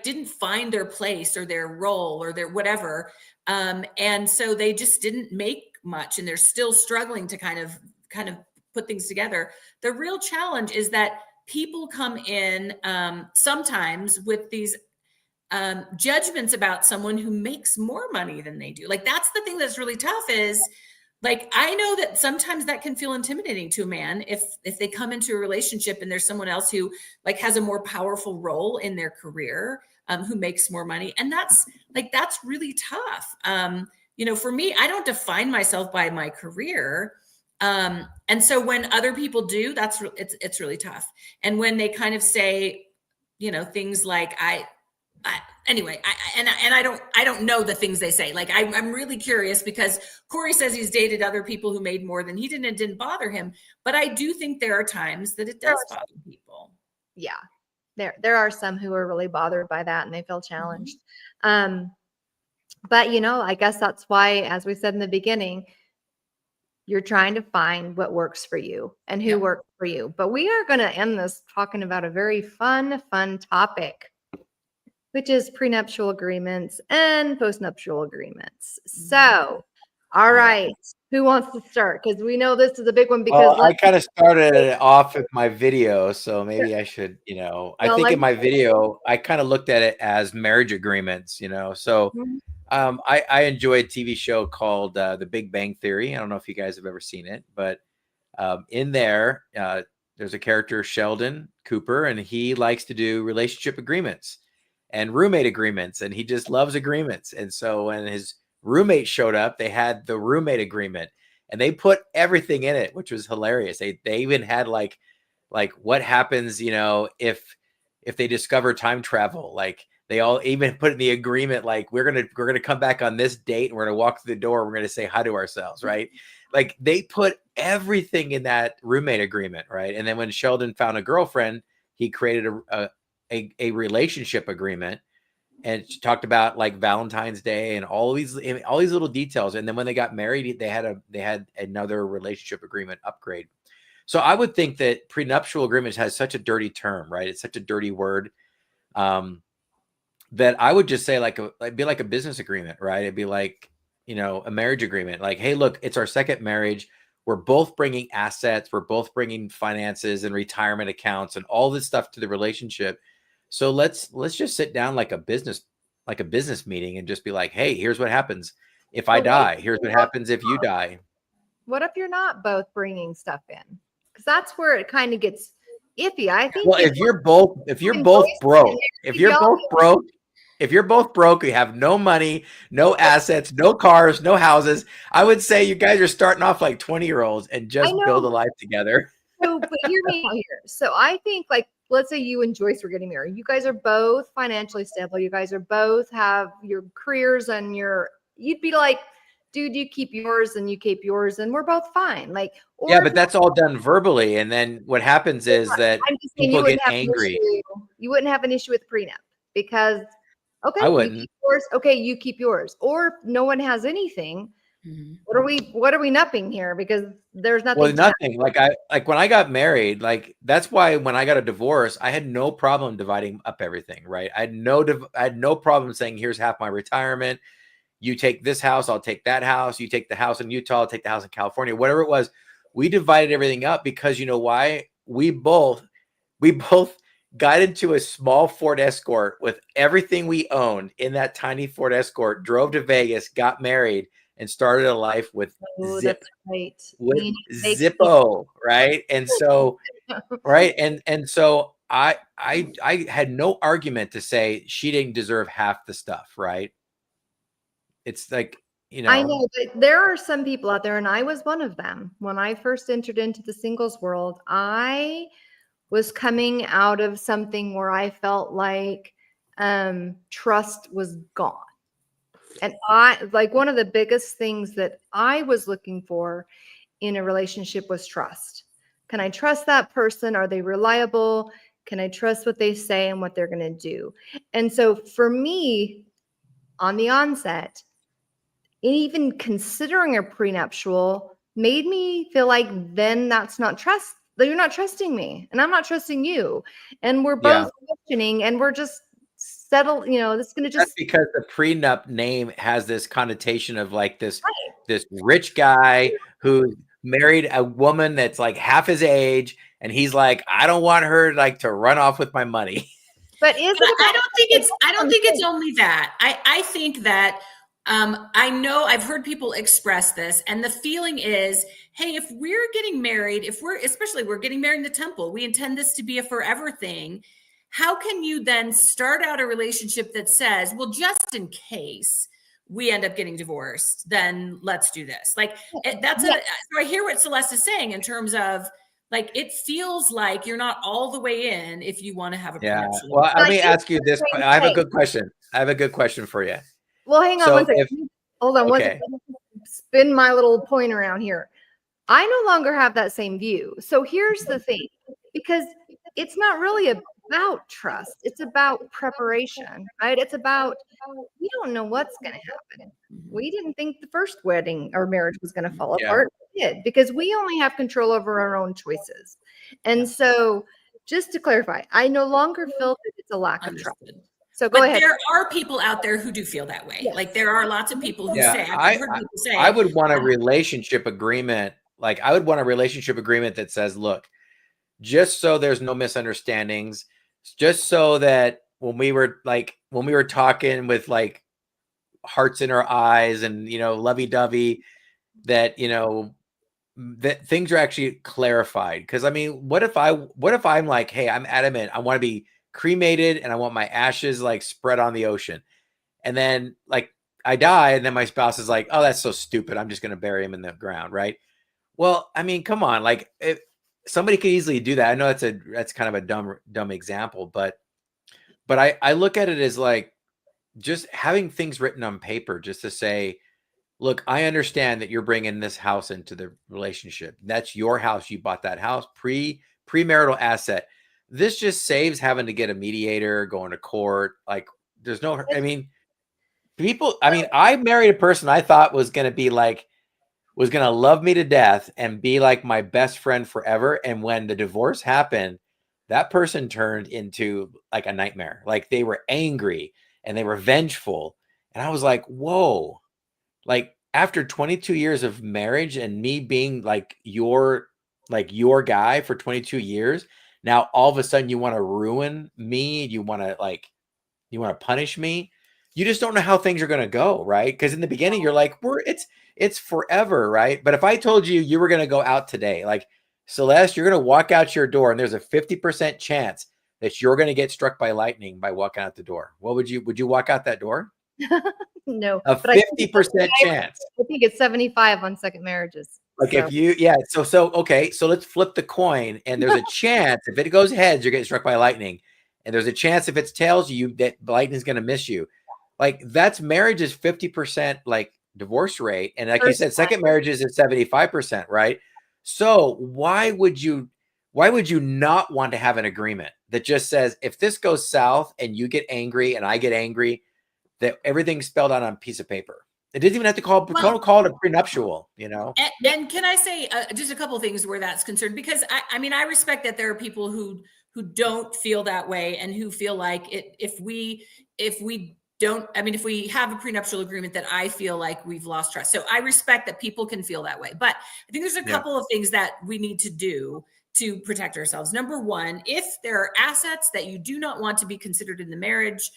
didn't find their place or their role or their whatever. And so they just didn't make much, and they're still struggling to kind of put things together. The real challenge is that people come in sometimes with these judgments about someone who makes more money than they do. Like, that's the thing that's really tough, is like, I know that sometimes that can feel intimidating to a man if they come into a relationship and there's someone else who like has a more powerful role in their career, who makes more money. And that's really tough. For me, I don't define myself by my career. And so when other people do, it's really tough. And when they kind of say, things like, anyway, I don't know the things they say. Like, I'm really curious, because Corey says he's dated other people who made more than he did, and it didn't bother him. But I do think there are times that it does bother people. Yeah, there are some who are really bothered by that and they feel challenged. But I guess that's why, as we said in the beginning, you're trying to find what works for you and who works for you. But we are going to end this talking about a very fun topic, which is prenuptial agreements and postnuptial agreements. So, all right, who wants to start? Because we know this is a big one. Because I kind of started it off with my video, so maybe I should, I think in my video, I kind of looked at it as marriage agreements, so I enjoyed a TV show called The Big Bang Theory. I don't know if you guys have ever seen it, but in there, there's a character, Sheldon Cooper, and he likes to do relationship agreements and roommate agreements, and he just loves agreements. And so when his roommate showed up, they had the roommate agreement, and they put everything in it, which was hilarious. They even had like what happens, if they discover time travel. Like, they all even put in the agreement, like, we're gonna come back on this date, and we're gonna walk through the door, we're gonna say hi to ourselves, right? Like, they put everything in that roommate agreement, right? And then when Sheldon found a girlfriend, he created a relationship agreement, and she talked about like Valentine's Day and all these little details. And then when they got married, they had another relationship agreement upgrade. So I would think that prenuptial agreements has such a dirty term, right? It's such a dirty word. That I would just say it'd be like a business agreement, right? It'd be like, a marriage agreement. Like, hey, look, it's our second marriage. We're both bringing assets. We're both bringing finances and retirement accounts and all this stuff to the relationship. So let's just sit down like a business meeting and just be like, hey, here's what happens if I die. Here's what happens if you die. What if you're not both bringing stuff in? Because that's where it kind of gets iffy. I think. Well, if you're both broke, you have no money, no assets, no cars, no houses, I would say you guys are starting off like 20-year-olds and just build a life together. So, but hear me out here. So I think, like, let's say you and Joyce are getting married. You guys are both financially stable. You guys are both have your careers, and you'd be like, dude, you keep yours and you keep yours, and we're both fine. Like, yeah, but that's all done verbally. And then what happens is that people get angry. You wouldn't have an issue with prenup, because I wouldn't. you keep yours. Okay, you keep yours. Or no one has anything. What are we nupping here? Because there's nothing. Well, nothing. Like when I got married, like, that's why when I got a divorce, I had no problem dividing up everything, right? I had no problem saying, here's half my retirement. You take this house, I'll take that house. You take the house in Utah, I'll take the house in California, whatever it was. We divided everything up because, you know why? We both got into a small Ford Escort with everything we owned in that tiny Ford Escort, drove to Vegas, got married, and started a life with Zippo, right? And so, right, and so I had no argument to say she didn't deserve half the stuff, right? It's like, I know, but there are some people out there, and I was one of them. When I first entered into the singles world, I was coming out of something where I felt like trust was gone. And one of the biggest things that I was looking for in a relationship was trust. Can I trust that person? Are they reliable? Can I trust what they say and what they're going to do? And so for me, on the onset, even considering a prenuptial made me feel like then that's not trust. You're not trusting me and I'm not trusting you. And we're both questioning and we're just settled, this is going to That's just. because the prenup name has this connotation of like this Right. rich guy who married a woman that's like half his age, and he's like, I don't want her like to run off with my money. But is it? I don't think it's only that. I think that I know I've heard people express this, and the feeling is, hey, if we're getting married, especially we're getting married in the temple, we intend this to be a forever thing. How can you then start out a relationship that says, well, just in case we end up getting divorced, then let's do this. Like so I hear what Celeste is saying in terms of like, it feels like you're not all the way in if you want to have a prenuptial. Well, let me ask you this. I have a good question. I have a good question for you. Well, hang on one second. Hold on one second. Spin my little point around here. I no longer have that same view. So here's the thing, because it's not really about trust. It's about preparation, right? It's about, we don't know what's going to happen. We didn't think the first wedding or marriage was going to fall apart. It did, because we only have control over our own choices. And so just to clarify, I no longer feel that it's a lack of trust. So go ahead. There are people out there who do feel that way. Yes. Like there are lots of people who say, I've heard people say, I would want a relationship agreement. Like I would want a relationship agreement that says, look, just so there's no misunderstandings, just so that when we were talking with like hearts in our eyes and, lovey-dovey, that, that things are actually clarified. Cause I mean, what if I'm like, hey, I'm adamant, I want to be cremated and I want my ashes like spread on the ocean. And then like I die and then my spouse is like, oh, that's so stupid, I'm just going to bury him in the ground. Right. Well, I mean, come on, like if somebody could easily do that. I know that's kind of a dumb example, but I look at it as like just having things written on paper just to say, look, I understand that you're bringing this house into the relationship. That's your house. You bought that house, premarital asset. This just saves having to get a mediator, going to court. Like there's no, I mean, I married a person I thought was going to love me to death and be like my best friend forever. And when the divorce happened, that person turned into like a nightmare. Like they were angry and they were vengeful. And I was like, whoa, like after 22 years of marriage and me being like your guy for 22 years, now all of a sudden you want to ruin me. You want to punish me. You just don't know how things are going to go. Right. Because in the beginning you're like, it's forever. Right. But if I told you were going to go out today, like Celeste, you're going to walk out your door and there's a 50% chance that you're going to get struck by lightning by walking out the door. What would you walk out that door? No, a 50% chance. I think it's 75 on second marriages. Like so. Okay, so let's flip the coin, and there's a chance if it goes heads, you're getting struck by lightning, and there's a chance if it's tails, that lightning's going to miss you. Like that's marriage's 50% like divorce rate, and like you said, second marriages is 75%, right? So why would you not want to have an agreement that just says if this goes south and you get angry and I get angry, that everything's spelled out on a piece of paper? It doesn't even have to call it a prenuptial, And can I say just a couple of things where that's concerned? Because I mean, I respect that there are people who don't feel that way and who feel like if we have a prenuptial agreement, that I feel like we've lost trust. So I respect that people can feel that way. But I think there's a couple of things that we need to do to protect ourselves. Number one, if there are assets that you do not want to be considered in the marriage,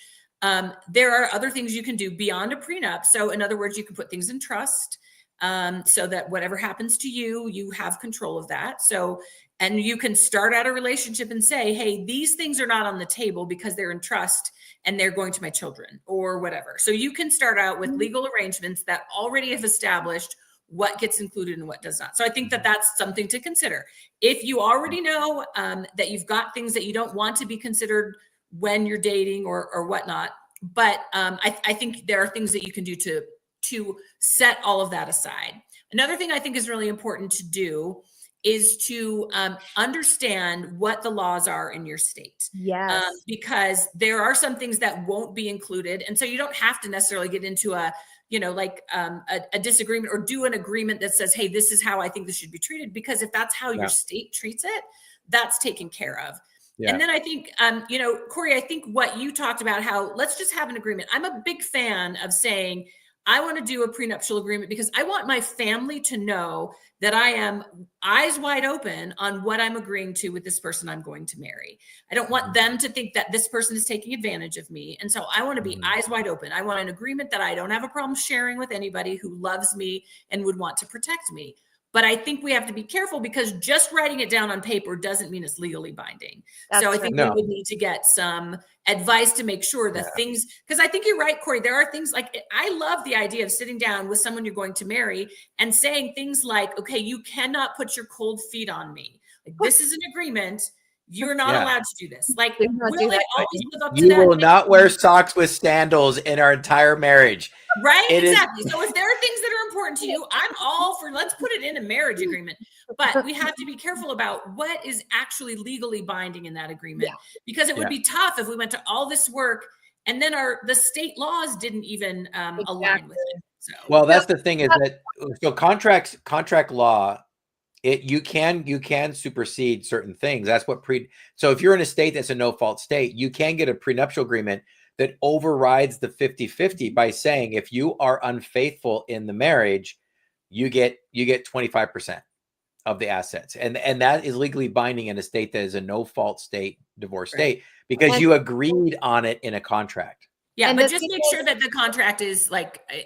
there are other things you can do beyond a prenup. So in other words, you can put things in trust so that whatever happens to you, you have control of that. So, and you can start out a relationship and say, hey, these things are not on the table because they're in trust and they're going to my children or whatever. So you can start out with legal arrangements that already have established what gets included and what does not. So I think that that's something to consider. If you already know that you've got things that you don't want to be considered when you're dating or whatnot. But I think there are things that you can do to set all of that aside. Another thing I think is really important to do is to understand what the laws are in your state. Yes. Because there are some things that won't be included. And so you don't have to necessarily get into a disagreement or do an agreement that says, hey, this is how I think this should be treated. Because if that's how your state treats it, that's taken care of. Yeah. And then I think, Corey, I think what you talked about, how let's just have an agreement. I'm a big fan of saying, I want to do a prenuptial agreement because I want my family to know that I am eyes wide open on what I'm agreeing to with this person I'm going to marry. I don't want them to think that this person is taking advantage of me. And so I want to be eyes wide open. I want an agreement that I don't have a problem sharing with anybody who loves me and would want to protect me. But I think we have to be careful because just writing it down on paper doesn't mean it's legally binding. That's so I think we would need to get some advice to make sure that things, because I think you're right, Corey, there are things like, I love the idea of sitting down with someone you're going to marry and saying things like, okay, you cannot put your cold feet on me. Like, this is an agreement. You're not allowed to do this. Like, will they always live up to that? You will not wear socks with sandals in our entire marriage. Right? Exactly. So if there are things that are important to you, I'm all for, let's put it in a marriage agreement. But we have to be careful about what is actually legally binding in that agreement, because it would be tough if we went to all this work and then the state laws didn't even align with it. So, well, that's the thing is that so contract law, you can supersede certain things. That's what so if you're in a state that's a no-fault state, you can get a prenuptial agreement that overrides the 50-50 by saying if you are unfaithful in the marriage, you get 25% of the assets. And that is legally binding in a state that is a no-fault state, divorce state, because you agreed on it in a contract. Yeah, but just make sure that the contract is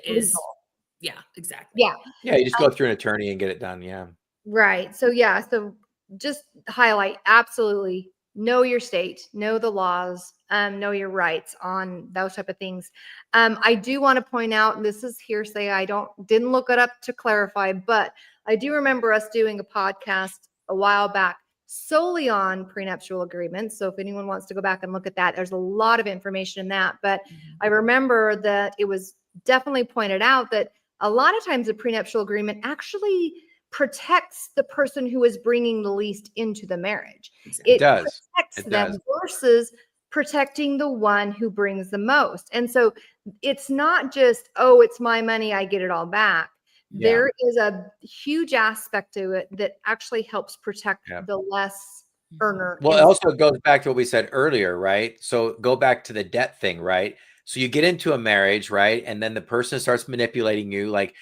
exactly. Yeah, you just go through an attorney and get it done. Yeah. Right. So so just highlight, absolutely know your state, know the laws, know your rights on those type of things. I do want to point out, and this is hearsay, I didn't look it up to clarify, but I do remember us doing a podcast a while back solely on prenuptial agreements. So if anyone wants to go back and look at that, there's a lot of information in that. But I remember that it was definitely pointed out that a lot of times a prenuptial agreement actually protects the person who is bringing the least into the marriage. It does. Protects them versus protecting the one who brings the most. And so it's not just, oh, it's my money, I get it all back. Yeah. There is a huge aspect to it that actually helps protect the less earner. Well, it also goes back to what we said earlier, right? So go back to the debt thing, right? So you get into a marriage, right? And then the person starts manipulating you, like,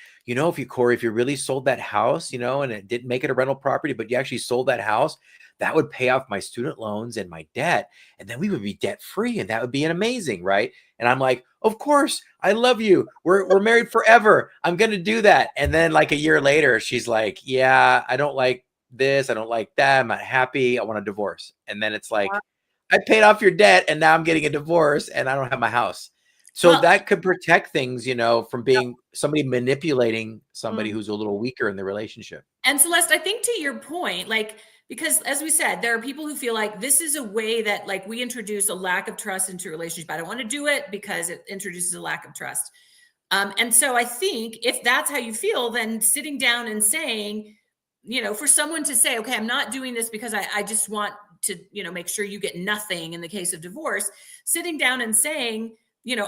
Corey, if you really sold that house, and it didn't make it a rental property, but you actually sold that house, that would pay off my student loans and my debt. And then we would be debt free. And that would be amazing. Right. And I'm like, of course, I love you. We're married forever. I'm going to do that. And then like a year later, she's like, yeah, I don't like this. I don't like that. I'm not happy. I want a divorce. And then it's like, I paid off your debt and now I'm getting a divorce and I don't have my house. So that could protect things, from being somebody manipulating somebody who's a little weaker in the relationship. And Celeste, I think to your point, because as we said, there are people who feel like this is a way that we introduce a lack of trust into a relationship. I don't want to do it because it introduces a lack of trust. And so I think if that's how you feel, then sitting down and saying, for someone to say, okay, I'm not doing this because I just want to, make sure you get nothing in the case of divorce, sitting down and saying,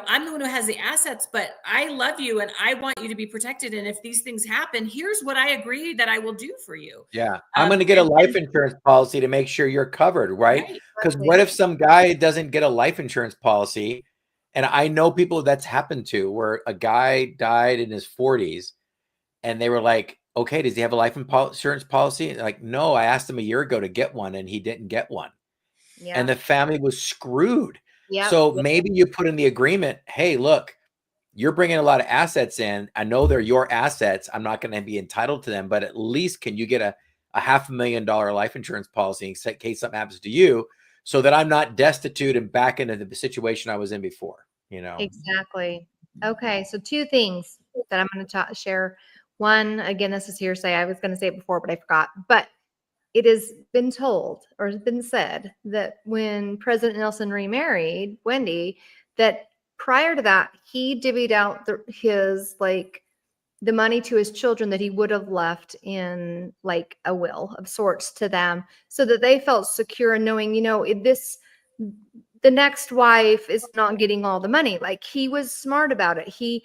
I'm the one who has the assets, but I love you and I want you to be protected. And if these things happen, here's what I agree that I will do for you. Yeah. I'm going to get a life insurance policy to make sure you're covered, right? Because what if some guy doesn't get a life insurance policy? And I know people that's happened to, where a guy died in his 40s and they were like, okay, does he have a life insurance policy? And like, no, I asked him a year ago to get one and he didn't get one. Yeah. And the family was screwed. Yep. So maybe you put in the agreement, hey, look, you're bringing a lot of assets in. I know they're your assets. I'm not going to be entitled to them, but at least can you get a $500,000 life insurance policy in case something happens to you, so that I'm not destitute and back into the situation I was in before, Exactly. Okay. So two things that I'm going to share. One, again, this is hearsay. I was going to say it before, but I forgot. But it has been told or has been said that when President Nelson remarried Wendy, that prior to that, he divvied out his the money to his children that he would have left in like a will of sorts to them, so that they felt secure in knowing, the next wife is not getting all the money. Like, he was smart about it. He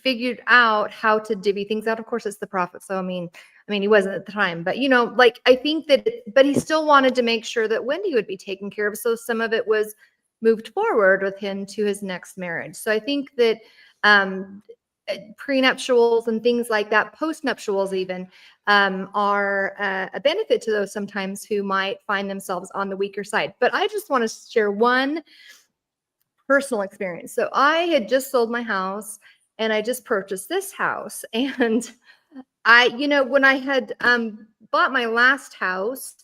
figured out how to divvy things out. Of course, it's the prophet. So, I mean, he wasn't at the time, but like, I think that, but he still wanted to make sure that Wendy would be taken care of. So some of it was moved forward with him to his next marriage. So I think that, prenuptials and things like that, postnuptials even, are a benefit to those sometimes who might find themselves on the weaker side. But I just want to share one personal experience. So I had just sold my house and I just purchased this house. And when I had bought my last house,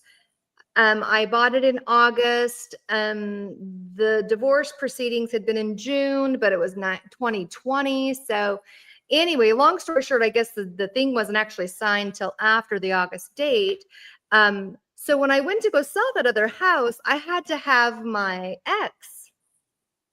I bought it in August. The divorce proceedings had been in June, but it was not 2020. So anyway, long story short, I guess the thing wasn't actually signed till after the August date. So when I went to go sell that other house, I had to have my ex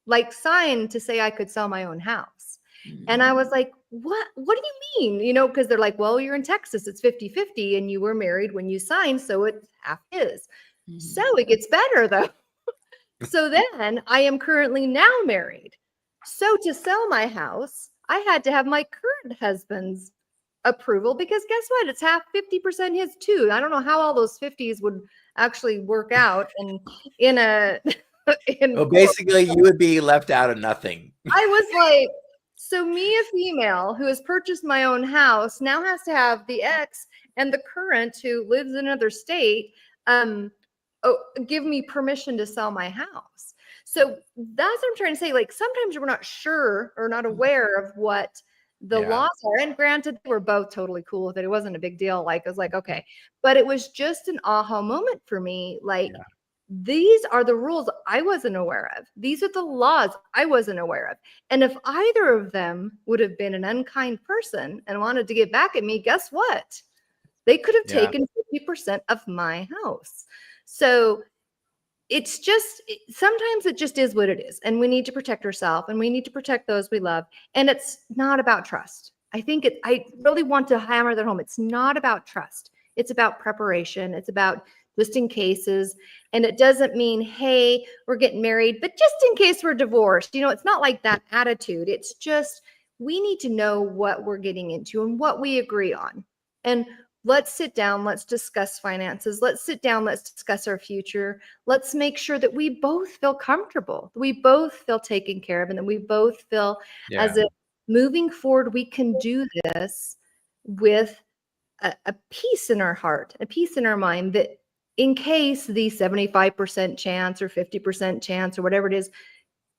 like sign to say I could sell my own house. And I was like, what do you mean? Because they're like, well, you're in Texas, it's 50-50 and you were married when you signed, so it's half his. So it gets better though. So then I am currently now married. So to sell my house, I had to have my current husband's approval, because guess what? It's half 50% his too. I don't know how all those 50s would actually work out in a Well, basically, you would be left out of nothing. I was like, so me, a female who has purchased my own house, now has to have the ex and the current who lives in another state give me permission to sell my house. So that's what I'm trying to say. Like, sometimes we're not sure or not aware of what the laws are. And granted, they were both totally cool with it. It wasn't a big deal. Like, I was like, okay. But it was just an aha moment for me. Like, these are the rules I wasn't aware of. These are the laws I wasn't aware of. And if either of them would have been an unkind person and wanted to get back at me, guess what? They could have taken 50% of my house. So it's just, sometimes it just is what it is. And we need to protect ourselves and we need to protect those we love. And it's not about trust. I really want to hammer that home. It's not about trust. It's about preparation. It's about just in cases. And it doesn't mean, hey, we're getting married, but just in case we're divorced. It's not like that attitude. It's just, we need to know what we're getting into and what we agree on. And let's sit down. Let's discuss finances. Let's sit down. Let's discuss our future. Let's make sure that we both feel comfortable, that we both feel taken care of, and that we both feel as if moving forward, we can do this with a peace in our heart, a peace in our mind, that in case the 75% chance or 50% chance or whatever it is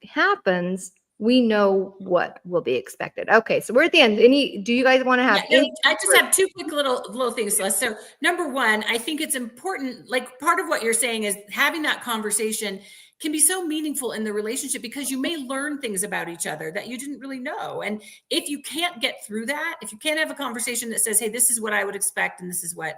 happens, we know what will be expected. Okay, so we're at the end. Do you guys want to have any? I just have two quick little things, Celeste. So number one, I think it's important, like part of what you're saying is having that conversation can be so meaningful in the relationship, because you may learn things about each other that you didn't really know. And if you can't get through that, if you can't have a conversation that says, hey, this is what I would expect, and this is what,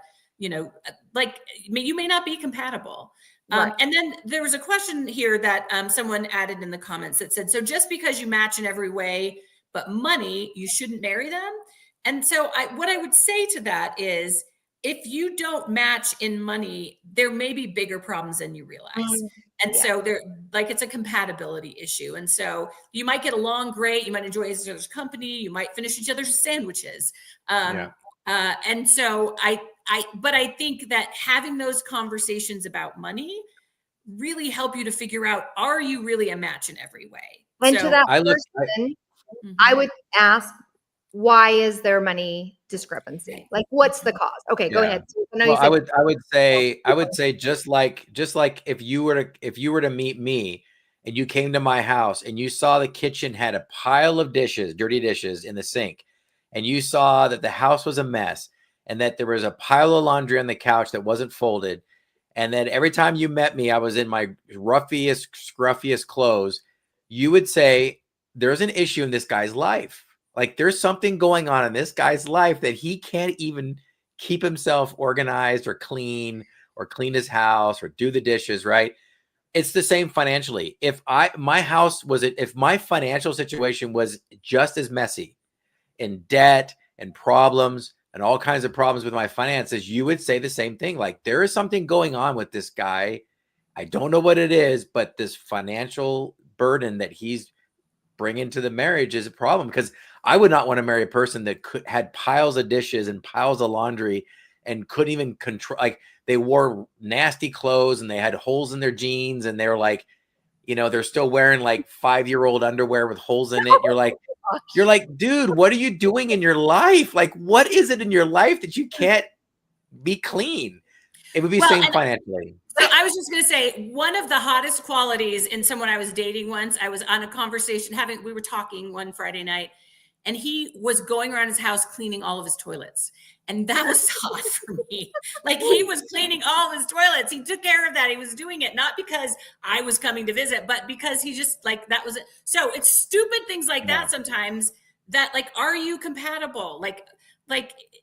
like, you may not be compatible. Right. And then there was a question here that someone added in the comments that said, so just because you match in every way, but money, you shouldn't marry them. And so what I would say to that is, if you don't match in money, there may be bigger problems than you realize. And so it's a compatibility issue. And so you might get along great. You might enjoy each other's company. You might finish each other's sandwiches. And so but I think that having those conversations about money really help you to figure out, are you really a match in every way? And to that person, I would ask, why is there money discrepancy? Like, what's the cause? Okay, go ahead. Well, I would say just like if you were to meet me and you came to my house and you saw the kitchen had a pile of dishes, dirty dishes in the sink, and you saw that the house was a mess and that there was a pile of laundry on the couch that wasn't folded, and then every time you met me, I was in my ruffiest, scruffiest clothes, you would say, there's an issue in this guy's life. Like, there's something going on in this guy's life that he can't even keep himself organized or clean his house or do the dishes, right? It's the same financially. If my financial situation was just as messy, in debt and problems and all kinds of problems with my finances, you would say the same thing. Like, there is something going on with this guy. I don't know what it is, but this financial burden that he's bringing to the marriage is a problem, because I would not want to marry a person that had piles of dishes and piles of laundry and couldn't even control. Like, they wore nasty clothes and they had holes in their jeans, and they were like, you know, they're still wearing like 5-year-old underwear with holes in it. You're like, dude, what are you doing in your life? Like, what is it in your life that you can't be clean? It would be same financially. So I was just going to say, one of the hottest qualities in someone I was dating once, I was on a conversation we were talking one Friday night, and he was going around his house cleaning all of his toilets. And that was hot for me. Like, he was cleaning all of his toilets. He took care of that. He was doing it not because I was coming to visit, but because he just, like, that was it. So it's stupid things like that sometimes that, like, are you compatible? Like,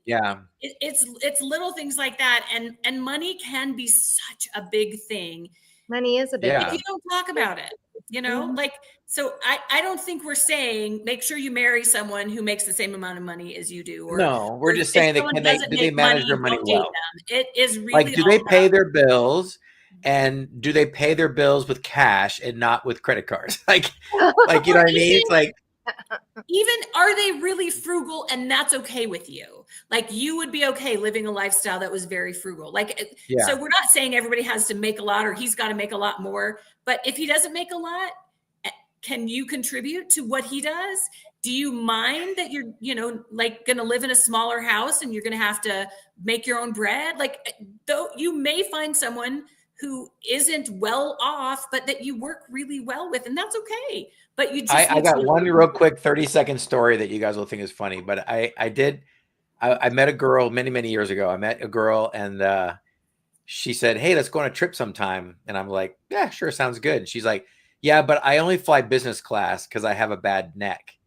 yeah, it's little things like that. And money can be such a big thing. Money is a big thing. If you don't talk about it, you know, like, so I don't think we're saying make sure you marry someone who makes the same amount of money as you do. Or, no, we're just saying that do they manage their money well? It is really like, do they pay their bills, and do they pay their bills with cash and not with credit cards? like you know what I mean? It's like, even, are they really frugal, and that's okay with you? Like, you would be okay living a lifestyle that was very frugal. Like, so we're not saying everybody has to make a lot, or he's got to make a lot more. But if he doesn't make a lot, can you contribute to what he does? Do you mind that you're, you know, like, going to live in a smaller house and you're going to have to make your own bread? Like, though you may find someone who isn't well off, but that you work really well with, and that's okay. But you just, I got one real quick 30-second story that you guys will think is funny, but I met a girl many years ago. I met a girl, and she said, "Hey, let's go on a trip sometime." And I'm like, "Yeah, sure, sounds good." And she's like, "Yeah, but I only fly business class because I have a bad neck."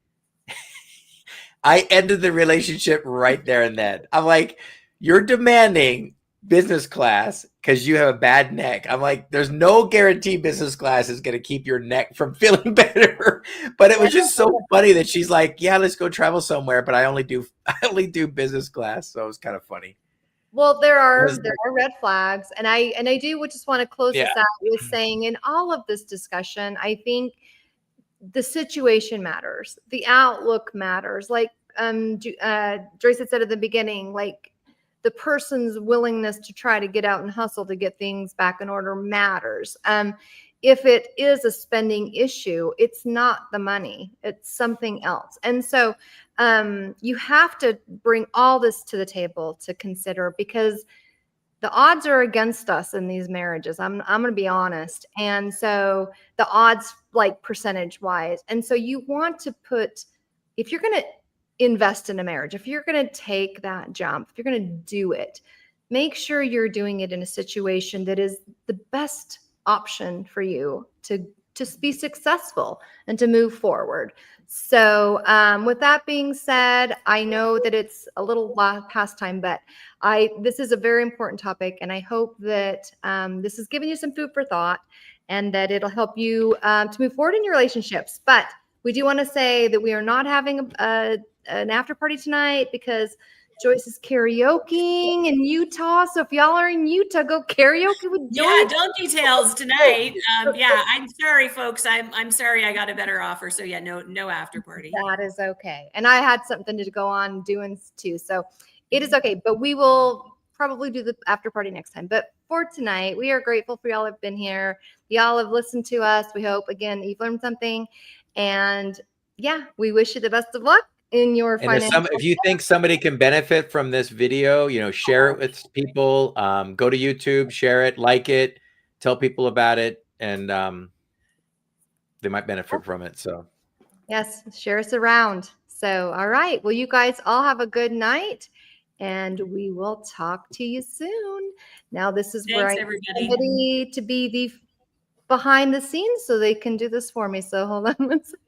I ended the relationship right there and then. I'm like, "You're demanding business class because you have a bad neck." I'm like, there's no guarantee business class is going to keep your neck from feeling better. But it was just so funny that she's like, "Yeah, let's go travel somewhere, but I only do business class." So it was kind of funny. Well, there are red flags, and I do just want to close this out with saying, in all of this discussion, I think the situation matters, the outlook matters. Like Joyce had said at the beginning, like, the person's willingness to try to get out and hustle to get things back in order matters. If it is a spending issue, it's not the money, it's something else. And so you have to bring all this to the table to consider, because the odds are against us in these marriages. I'm going to be honest. And so the odds, like, percentage wise. And so you want to put, if you're going to invest in a marriage, if you're going to take that jump, if you're going to do it, make sure you're doing it in a situation that is the best option for you to be successful and to move forward. So with that being said, I know that it's a little past time, but this is a very important topic, and I hope that this has given you some food for thought, and that it'll help you to move forward in your relationships. But we do want to say that we are not having an after party tonight because Joyce is karaokeing in Utah. So if y'all are in Utah, go karaoke with Joyce. Yeah, don't details tonight. Yeah, I'm sorry, folks. I'm sorry I got a better offer. So yeah, no after party. That is okay. And I had something to go on doing too. So it is okay. But we will probably do the after party next time. But for tonight, we are grateful for y'all have been here. Y'all have listened to us. We hope, again, you've learned something. And yeah, we wish you the best of luck in your financial. If you think somebody can benefit from this video, you know, share it with people. Go to YouTube, share it, like it, tell people about it, and they might benefit from it. So yes, share us around. So all right, well, you guys all have a good night, and we will talk to you soon. Now, this is where I need somebody to be the behind the scenes so they can do this for me. So hold on one second.